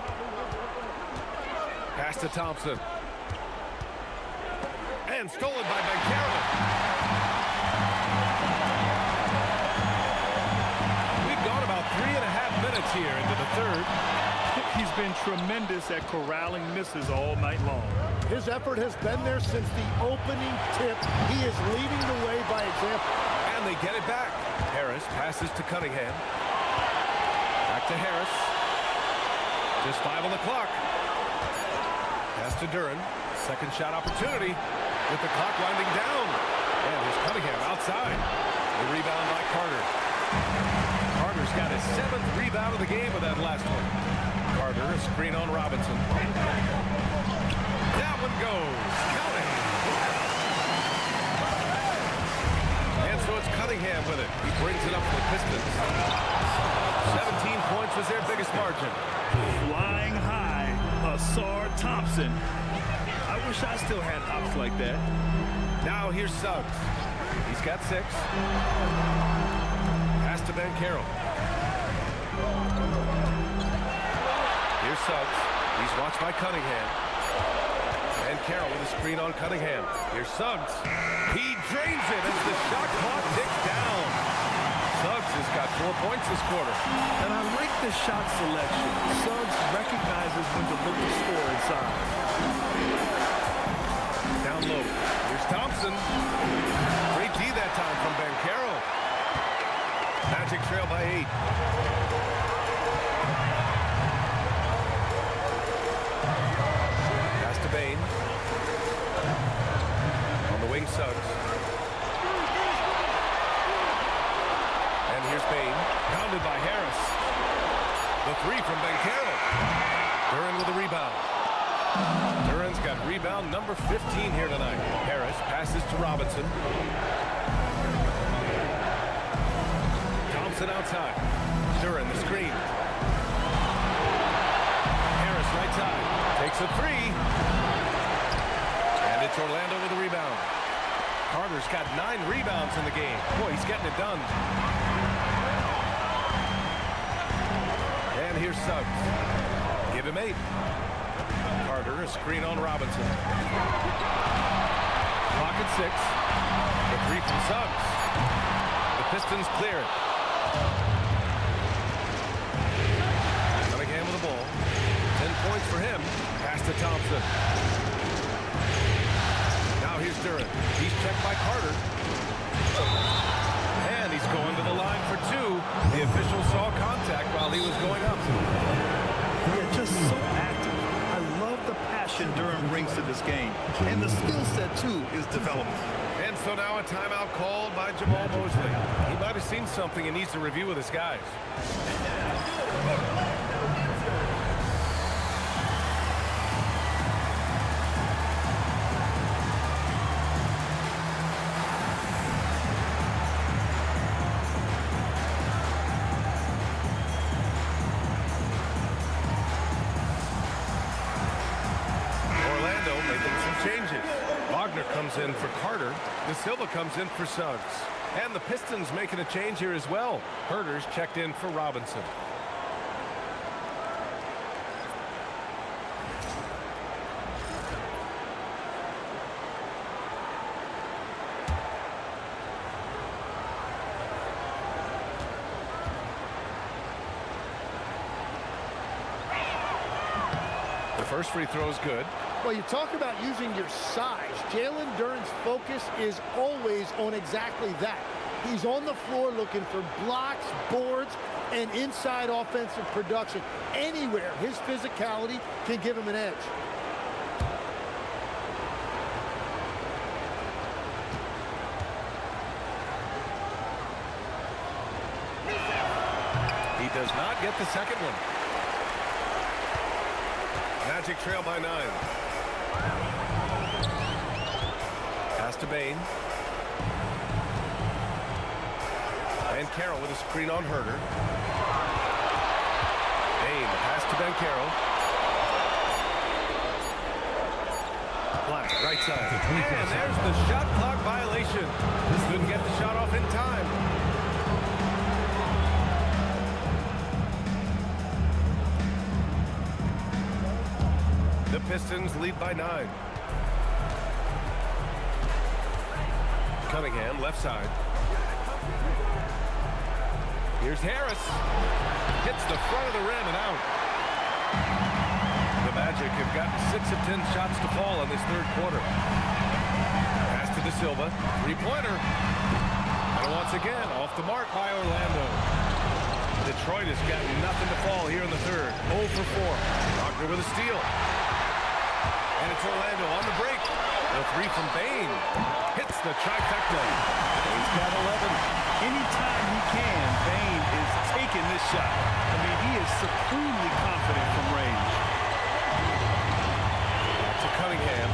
B: Pass to Thompson. And stolen by Ben Carroll. We've gone about 3.5 minutes here into the third.
C: He's been tremendous at corralling misses all night long.
D: His effort has been there since the opening tip. He is leading the way by example.
B: And they get it back. Harris passes to Cunningham. Back to Harris. Just 5 on the clock. Pass to Duran. Second shot opportunity with the clock winding down. And here's Cunningham outside. The rebound by Carter. Carter's got his 7th rebound of the game with that last one. Carter, a screen on Robinson. That one goes. Count it. And so it's Cunningham with it. He brings it up for the Pistons. 17 points was their biggest margin.
C: Flying high, Asar Thompson. I wish I still had hops like that.
B: Now here's Suggs. He's got 6. Pass to Ben Carroll. Here's Suggs. He's watched by Cunningham. And Carroll with a screen on Cunningham. Here's Suggs. He drains it as the shot clock ticks down. Suggs has got 4 points this quarter.
C: And I like the shot selection. Suggs recognizes when to look to score inside.
B: Down low. Here's Thompson. Great D that time from Ben Carroll. Magic trail by 8. Pass to Bain. On the wing, Suggs. And here's Bain. Pounded by Harris. The 3 from Ben Carroll. Duran with a rebound. Duran's got rebound number 15 here tonight. Harris passes to Robinson. Thompson outside. Duran the screen. Harris right side. Takes a 3. And it's Orlando with a rebound. Carter's got 9 rebounds in the game. Boy, he's getting it done. And here's Suggs. Give him 8. Carter, a screen on Robinson. Clock at 6. The 3 from Suggs. The Pistons clear it. Cunningham with the ball. 10 points for him. Pass to Thompson. Now here's Duran. He's checked by Carter. And he's going to the line for 2. The official saw contact while he was going up.
C: Yeah, just so active. I love the passion Duran brings to this game. And the skill set, too, is developing.
B: And so now a timeout called by Jamal Mosley. He might have seen something and needs to review with his guys. Comes in for Carter. De Silva comes in for Suggs. And the Pistons making a change here as well. Herter's checked in for Robinson. First free throw is good.
D: Well, you talk about using your size. Jalen Duren's focus is always on exactly that. He's on the floor looking for blocks, boards, and inside offensive production. Anywhere his physicality can give him an edge.
B: He does not get the second one. Magic trail by 9. Pass to Bain. And Carroll with a screen on Herter. Bain, pass to Ben Carroll. Black, right side. And there's the shot clock violation. Couldn't get the shot off in time. The Pistons lead by 9. Cunningham, left side. Here's Harris. Hits the front of the rim and out. The Magic have gotten 6 of 10 shots to fall in this third quarter. Pass to De Silva. Three-pointer. And once again, off the mark by Orlando. Detroit has got nothing to fall here in the third. 0 for 4. Wagner with a steal. And it's Orlando on the break. The three from Bain. Hits the trifecta. Bain's got 11.
C: Anytime he can, Bain is taking this shot. I mean, he is supremely confident from range.
B: Back to Cunningham.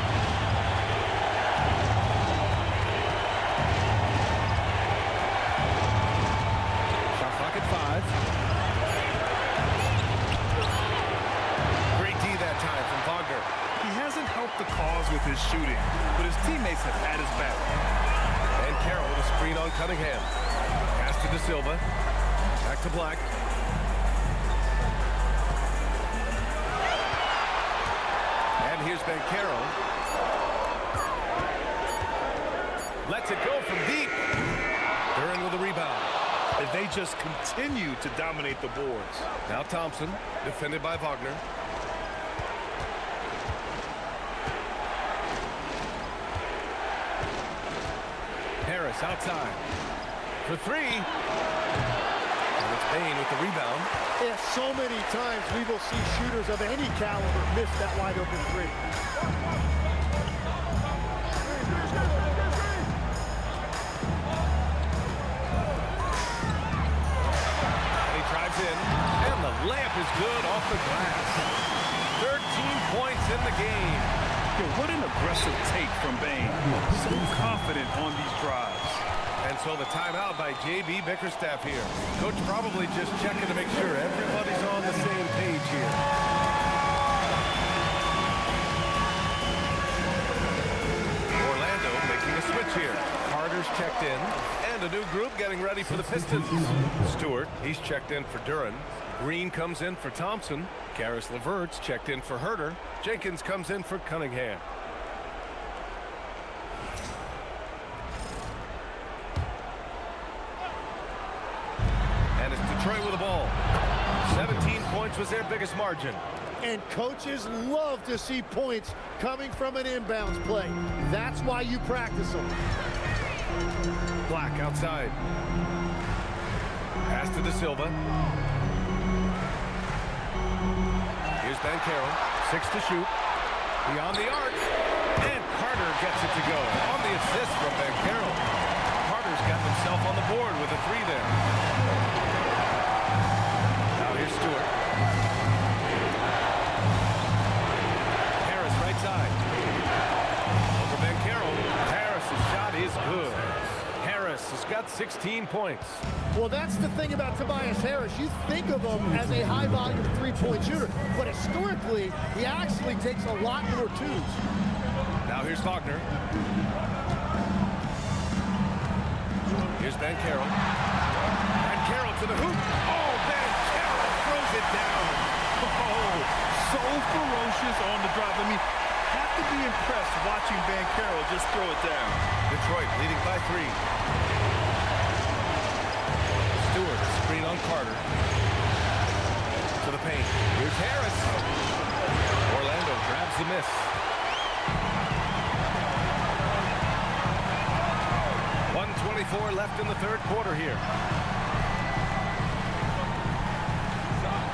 B: Shot clock at 5. Great D that time from Wagner.
C: He hasn't helped the cause with his shooting, but his teammates have had his back.
B: And Carroll with a screen on Cunningham. Pass to De Silva. Back to Black. And here's Ben Carroll. Lets it go from deep. Duren with a rebound.
C: And they just continue to dominate the boards.
B: Now Thompson, defended by Wagner. Harris outside for 3. And it's Bain with the rebound.
D: Yeah, so many times we will see shooters of any caliber miss that wide open 3.
B: And he drives in, and the layup is good off the glass. 13 points in the game.
C: Yo, what an aggressive take from Bain. So confident on these drives.
B: And so the timeout by J.B. Bickerstaff here. Coach probably just checking to make sure everybody's on the same page here. Orlando making a switch here. Carter's checked in, and a new group getting ready for the Pistons. Stewart, he's checked in for Duren. Green comes in for Thompson. Karis LeVert's checked in for Herter. Jenkins comes in for Cunningham. And it's Detroit with the ball. 17 points was their biggest margin.
D: And coaches love to see points coming from an inbounds play. That's why you practice them.
B: Black outside. Pass to De Silva. Here's Ben Carroll. 6 to shoot. Beyond the arc. And Carter gets it to go. On the assist from Ben Carroll. Carter's got himself on the board with a 3 there. Now here's Stewart. Harris right side. Over Ben Carroll. Harris's shot is good. Harris has got 16 points.
D: Well, that's the thing about Tobias Harris. You think of him as a high-volume three-point shooter, but historically, he actually takes a lot more twos.
B: Now here's Wagner. Here's Ben Carroll. Ben Carroll to the hoop. Oh, Ben Carroll throws it down.
C: Oh, so ferocious on the drive. I mean, have to be impressed watching Ben Carroll just throw it down.
B: Detroit leading by 3. Stewart, screen on Carter. To the paint. Here's Harris. Orlando left in the third quarter here.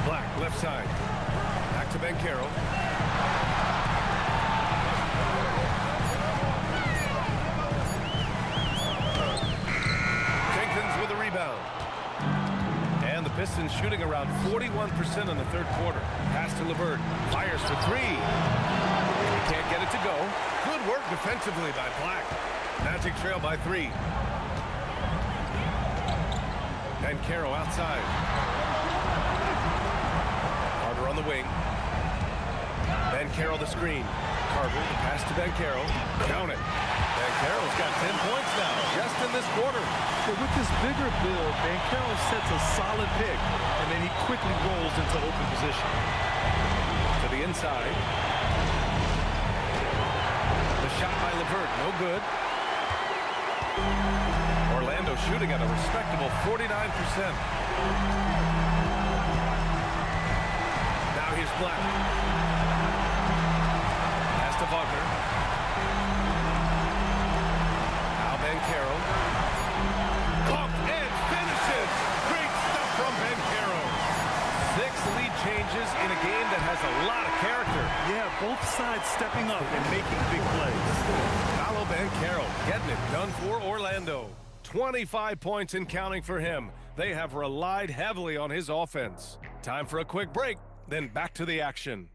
B: Black, left side. Back to Banchero. Jenkins with a rebound. And the Pistons shooting around 41% in the third quarter. Pass to LeVert. Fires for three. He can't get it to go. Good work defensively by Black. Magic trail by three. Banchero outside. Carter on the wing. Banchero the screen. Carter, the pass to Banchero. Count it. Banchero's got 10 points now, just in this quarter.
C: But with this bigger build, Banchero sets a solid pick, and then he quickly rolls into open position.
B: To the inside. The shot by LeVert, no good. Orlando shooting at a respectable 49%. Now here's Black. Pass to Wagner. Now Banchero. Bumped and finishes. Great stuff from Banchero. 6 lead changes in a game that has a lot of character.
C: Yeah, both sides stepping up and making big plays.
B: Paolo Banchero getting it done for Orlando. 25 points and counting for him. They have relied heavily on his offense. Time for a quick break, then back to the action.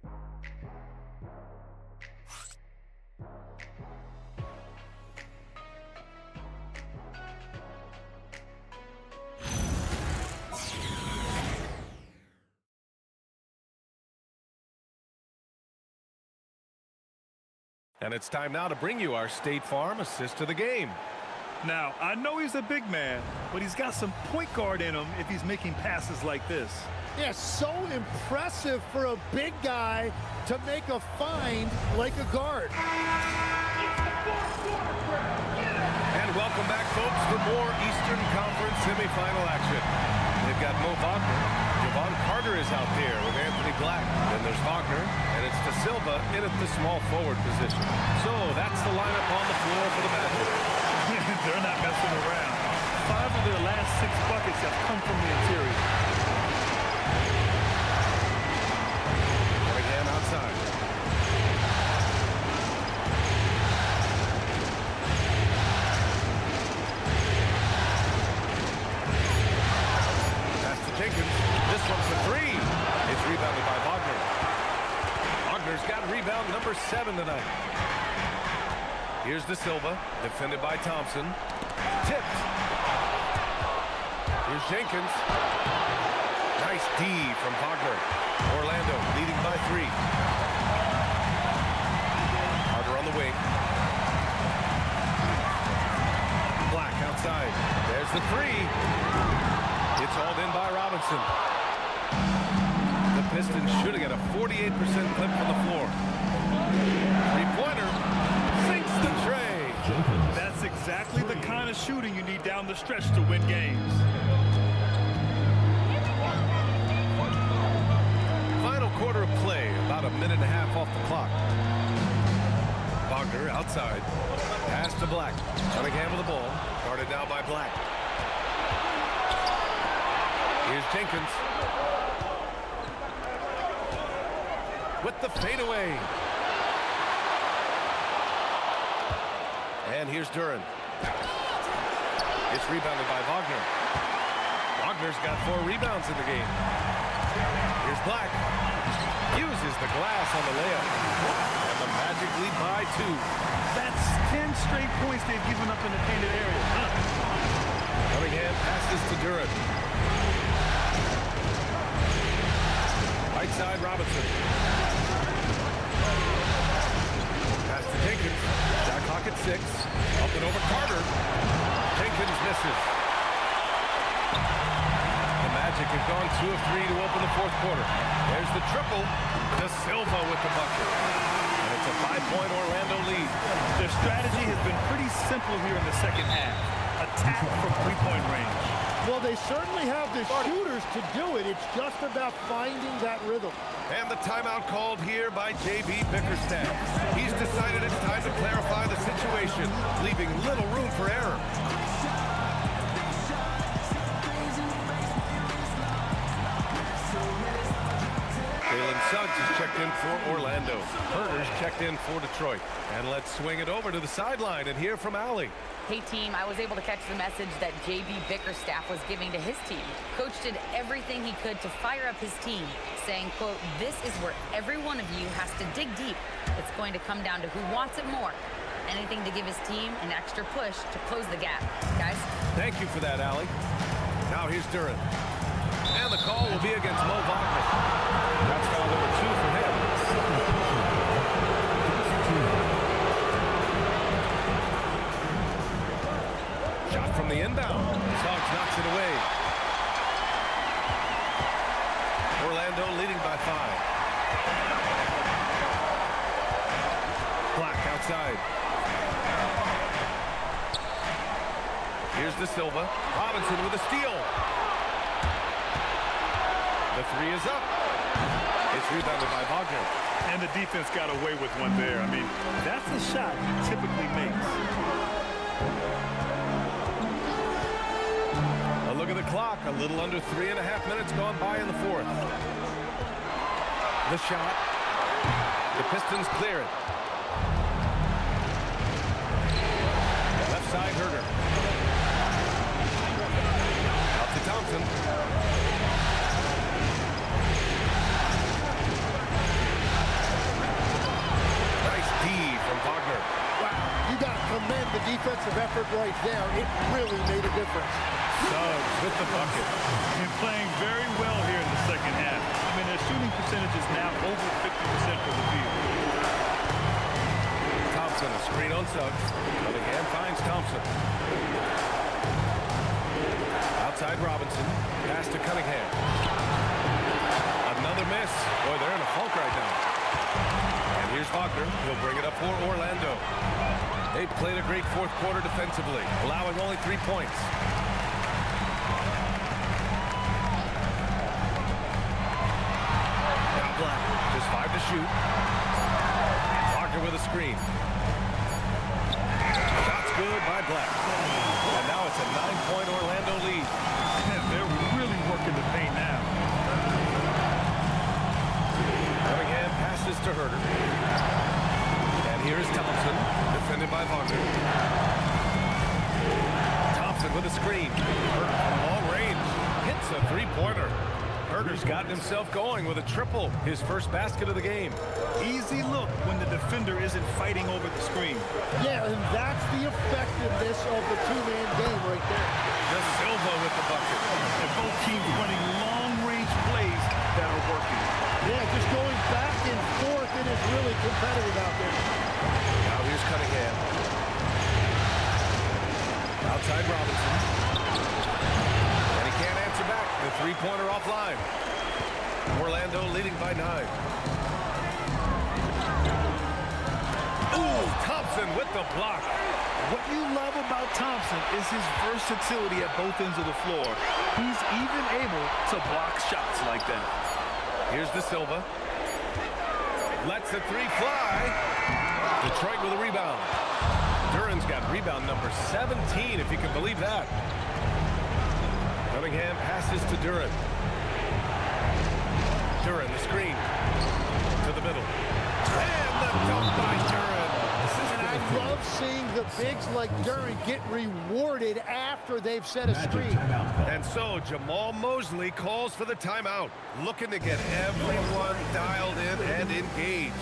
B: And it's time now to bring you our State Farm assist of the game.
C: Now, I know he's a big man, but he's got some point guard in him if he's making passes like this.
D: Yeah, so impressive for a big guy to make a find like a guard.
B: And welcome back, folks, for more Eastern Conference semifinal action. They've got Mo Wagner. Javon Carter is out there with Anthony Black. Then there's Wagner, and it's De Silva in at the small forward position. So that's the lineup on the floor for the Magic.
C: They're not messing around. 5 of their last 6 buckets have come from the interior.
B: Cunningham outside. Pass to Jenkins. This one for three. It's rebounded by Wagner. Wagner's got rebound number 7 tonight. Here's De Silva, defended by Thompson. Tipped. Here's Jenkins. Nice D from Wagner. Orlando leading by 3. Carter on the wing. Black outside. There's the 3. It's hauled in by Robinson. The Pistons shooting at a 48% clip from the floor. Three-pointer. Sinks the tray.
C: That's exactly the kind of shooting you need down the stretch to win games.
B: Final quarter of play, about a minute and a half off the clock. Wagner outside. Pass to Black. Cunningham with the ball. Guarded now by Black. Here's Jenkins. With the fadeaway. And here's Duren. It's rebounded by Wagner. Wagner's got 4 rebounds in the game. Here's Black. Uses the glass on the layup. And the Magic lead by 2.
C: That's 10 straight points they've given up in the painted area.
B: Cunningham passes to Duren. Right side, Robinson. Pass to Jenkins. Shot clock at 6. Up and over Carter. Jenkins misses. The Magic have gone 2 of 3 to open the 4th quarter. There's the triple. De Silva with the bucket. And it's a 5-point Orlando lead.
C: Their strategy has been pretty simple here in the second half. Attack from 3-point range.
D: Well, they certainly have the shooters to do it. It's just about finding that rhythm.
B: And the timeout called here by J.B. Bickerstaff. He's decided it's time to clarify the situation, leaving little room for error. Suggs is checked in for Orlando. Herder's checked in for Detroit. And let's swing it over to the sideline and hear from Allie.
F: Hey team, I was able to catch the message that JB Bickerstaff was giving to his team. Coach did everything he could to fire up his team, saying, quote, "This is where every one of you has to dig deep. It's going to come down to who wants it more. Anything to give his team an extra push to close the gap." Guys?
B: Thank you for that, Allie. Now here's Duran. And the call will be against Mo Wagner. That's foul number 2 for him. Shot from the inbound. Suggs knocks it away. Orlando leading by 5. Black outside. Here's De Silva. Robinson with a steal. The 3 is up. It's rebounded by Wagner.
C: And the defense got away with one there. I mean, that's the shot he typically makes.
B: A look at the clock. A little under 3.5 minutes gone by in the 4th. The shot. The Pistons clear it. Left side, Herder. Out to Thompson. Nice D from Wagner.
D: Wow, you got to commend the defensive effort right there. It really made a difference.
B: Suggs with the bucket.
C: And playing very well here in the second half. I mean, their shooting percentage is now over 50% for the field.
B: Thompson, a screen on Suggs. Cunningham finds Thompson. Outside Robinson. Pass to Cunningham. Another miss. Boy, they're in a funk right now. And here's Wagner. He'll bring it up for Orlando. They played a great 4th quarter defensively, allowing only 3 points. Now Black. Just 5 to shoot. Wagner with a screen. Shot's good by Black. And now it's a 9-point Orlando lead.
C: And they're really working the paint now.
B: Cunningham passes to Herder. And here's Thompson, defended by Wagner. Thompson with a screen. Herder from long range hits a 3-pointer. Herder's gotten himself going with a triple, his first basket of the game.
C: Easy look when the defender isn't fighting over the screen.
D: Yeah, and that's the effectiveness of the two-man game right there.
B: De Silva with the bucket.
C: And both teams running long-range plays that are working.
D: Yeah, just going back and forth, it is really competitive out there.
B: Now here's Cunningham. Outside Robinson. And he can't answer back. The 3-pointer offline. Orlando leading by 9. Ooh, Thompson with the block.
C: What you love about Thompson is his versatility at both ends of the floor. He's even able to block shots like that.
B: Here's De Silva. Lets the 3 fly. Detroit with a rebound. Duran's got rebound number 17, if you can believe that. Cunningham passes to Duran. Duran, the screen. To the middle. And the dunk by Duran.
D: And I love seeing the bigs like Duran get rewarded after they've set a screen.
B: And so Jamal Mosley calls for the timeout, looking to get everyone dialed in and engaged.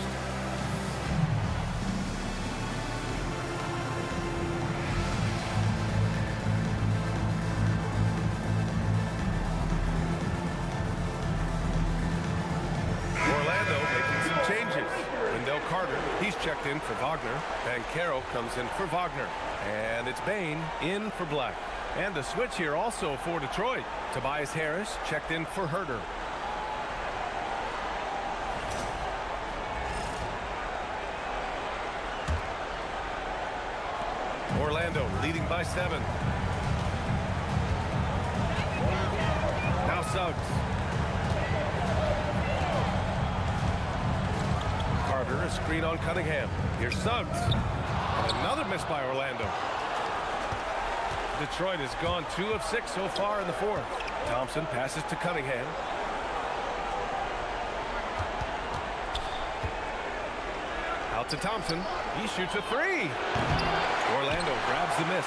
B: Orlando making some changes. Wendell Carter, he's checked in for Wagner. And Carroll comes in for Wagner. And it's Bain in for Black. And a switch here also for Detroit. Tobias Harris checked in for Herder. Orlando leading by 7. Now Suggs. Carter, a screen on Cunningham. Here's Suggs. And another miss by Orlando. Detroit has gone 2 of 6 so far in the 4th. Thompson passes to Cunningham. Out to Thompson. He shoots a three. Orlando grabs the miss.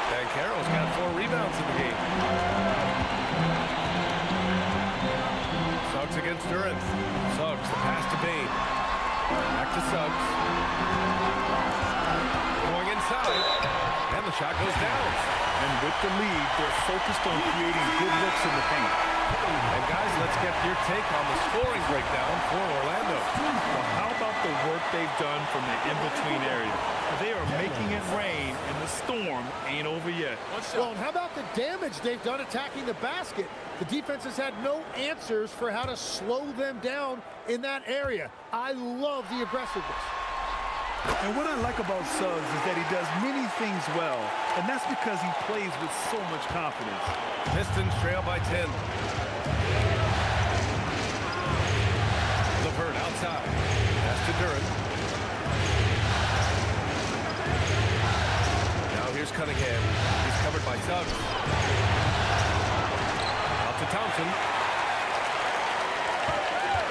B: Banchero's got 4 rebounds in the game. Suggs against Duran. Suggs, the pass to Bain. Back to Suggs. Going inside. And the shot goes down.
C: And with the lead, they're focused on creating good looks in the paint.
B: And guys, let's get your take on the scoring breakdown for Orlando.
C: Well, how about the work they've done from the in-between area? They are making it rain, and the storm ain't over yet.
D: Well, and how about the damage they've done attacking the basket? The defense has had no answers for how to slow them down in that area. I love the aggressiveness.
C: And what I like about Suggs is that he does many things well, and that's because he plays with so much confidence.
B: Pistons trail by 10. LeVert outside. Pass to Duran. Now here's Cunningham. He's covered by Suggs. Out to Thompson.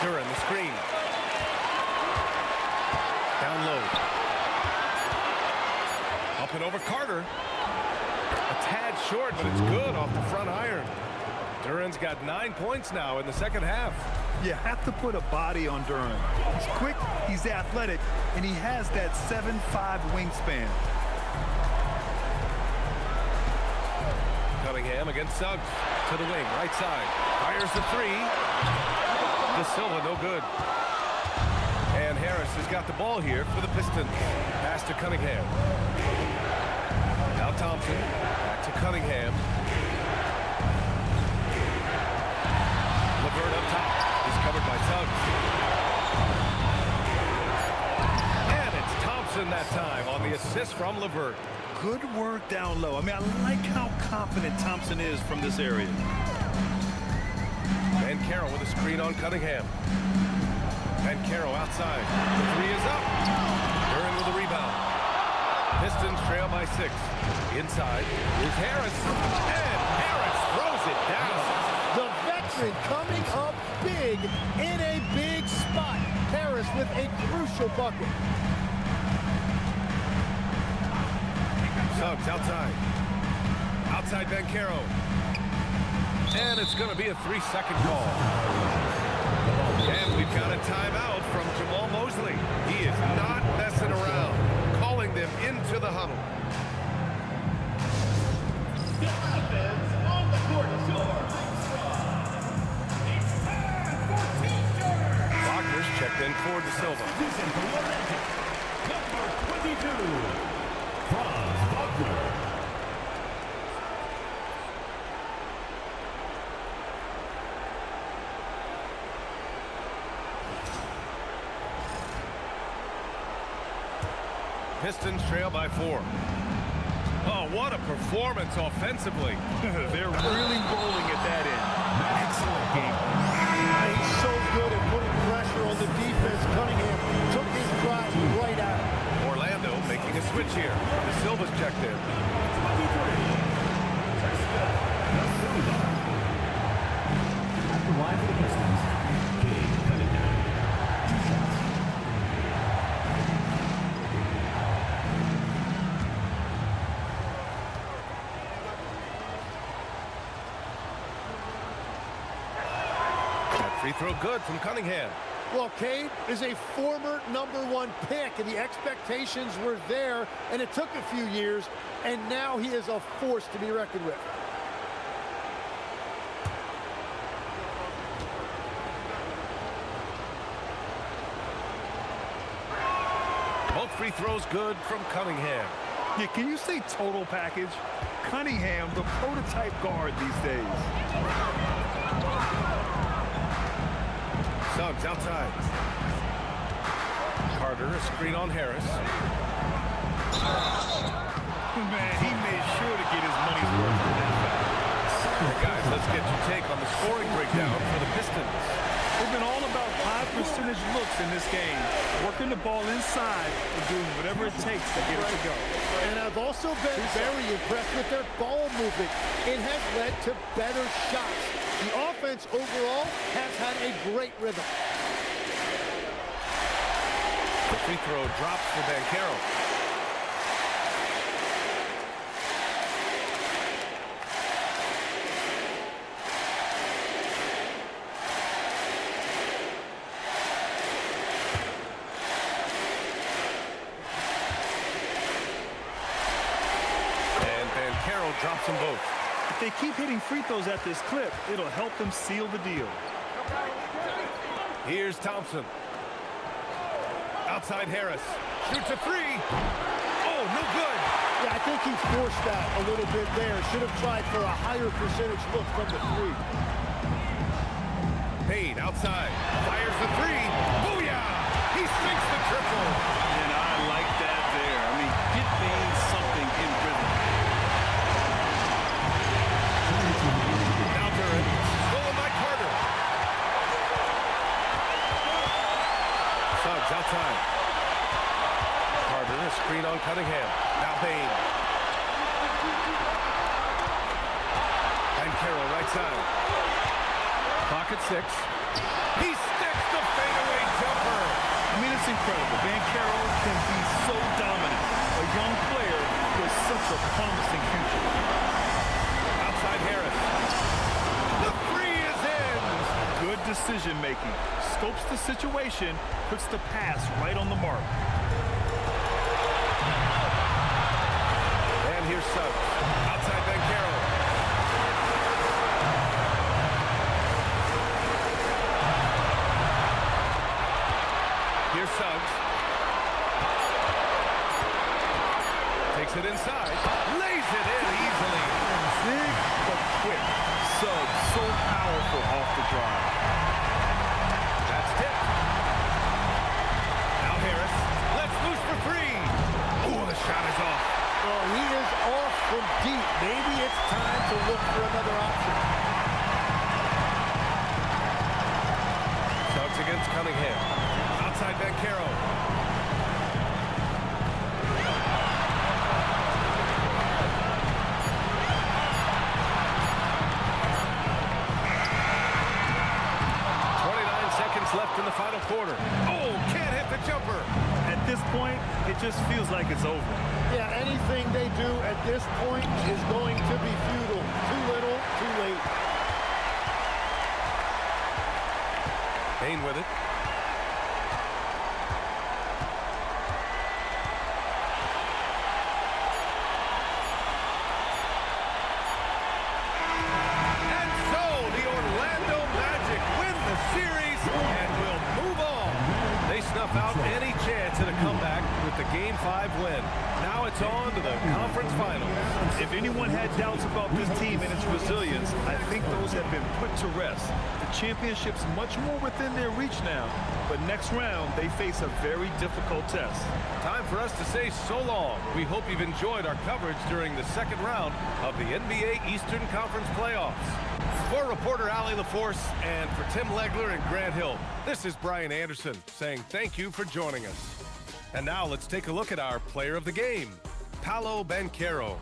B: Duran, the screen. Down low. Up and over Carter. A tad short, but it's good off the front iron. Duran's got 9 points now in the second half.
C: You have to put a body on Duran. He's quick, he's athletic, and he has that 7'5" wingspan.
B: Cunningham against Suggs. To the wing, right side. Fires the three. De Silva, no good. And Harris has got the ball here for the Pistons. Pass to Cunningham. Now Thompson. Back to Cunningham. LeVert up top. He's covered by Suggs. And it's Thompson that time on the assist from LeVert.
C: Good work down low. I mean, I like how confident Thompson is from this area.
B: Banchero with a screen on Cunningham. Banchero outside. The three is up. Duran with a rebound. Pistons trail by 6. Inside is Harris. And Harris throws it down.
D: The veteran coming up big in a big spot. Harris with a crucial bucket.
B: Suggs outside. Outside Banchero. And it's going to be a 3-second call. And we've got a timeout from Jamal Mosley. He is not messing around. Calling them into the huddle. Wagner's checked in for De Silva.
E: Number 22, Franz Wagner.
B: Pistons trail by 4. Oh, what a performance offensively.
C: They're really rolling at that end. Excellent game.
D: He's so good at putting pressure on the defense. Cunningham took his drive right out.
B: Orlando making a switch here. De Silva's checked in.
E: At the line for the Pistons, Cade Cunningham. 2 shots.
B: Free throw good from Cunningham.
D: Well, Cade is a former #1 pick, and the expectations were there, and it took a few years, and now he is a force to be reckoned with.
B: Both free throws good from Cunningham.
C: Yeah, can you say total package? Cunningham, the prototype guard these days.
B: Suggs outside. Carter, a screen on Harris.
C: Man, he made sure to get his money's worth on that foul.
B: Guys, let's get your take on the scoring breakdown for the Pistons.
C: They've been all about high percentage looks in this game, working the ball inside and doing whatever it takes to get it to go.
D: And I've also been very impressed with their ball movement. It has led to better shots. The offense overall has had a great rhythm.
B: The Free throw drops for Banchero. And Banchero drops them both.
C: If they keep hitting free throws at this clip, it'll help them seal the deal.
B: Here's Thompson. Outside Harris. Shoots a three. Oh, no good.
D: Yeah, I think he forced that a little bit there. Should have tried for a higher percentage look from the three.
B: Payne outside. Fires the three. Booyah! He sinks the triple.
C: And I like that there. I mean, get Payne something in rhythm.
B: Now Duran. Stolen by Carter. Suggs outside. Carter, a screen on Cunningham. Now Payne. Banchero right side. Clock at 6. He sticks the fadeaway jumper.
C: I mean, it's incredible. Banchero can be so dominant. A young player with such a promising future.
B: Outside Harris. The three is in.
C: Good decision-making. Scopes the situation, puts the pass right on the mark.
B: And here's Suggs. Outside Banchero. Here's Suggs. Takes it inside. Lays it in easily.
C: Big but quick. Suggs so powerful off the drive.
B: That's tipped. Now Harris. Let's loose for three. Oh, the shot is off.
D: Oh, he is off from deep. Maybe it's time to look for another option.
B: Suggs against Cunningham. Outside Banchero. Left in the final quarter. Oh, can't hit the jumper.
C: At this point, it just feels like it's over.
D: Yeah, anything they do at this point is going to be futile. Too little, too late.
B: Payne with it. And so the Orlando Magic win the series and will move on. They snuff out any chance at a comeback with the Game 5 win. Now it's on to the conference finals.
C: If anyone had doubts about this team and its resilience, I think those have been put to rest. The championship's much more within their reach now, but next round they face a very difficult test.
B: Time for us to say so long. We hope you've enjoyed our coverage during the second round of the NBA Eastern Conference playoffs. For reporter Allie LaForce and for Tim Legler and Grant Hill, this is Brian Anderson saying thank you for joining us. And now let's take a look at our player of the game, Paolo Banchero.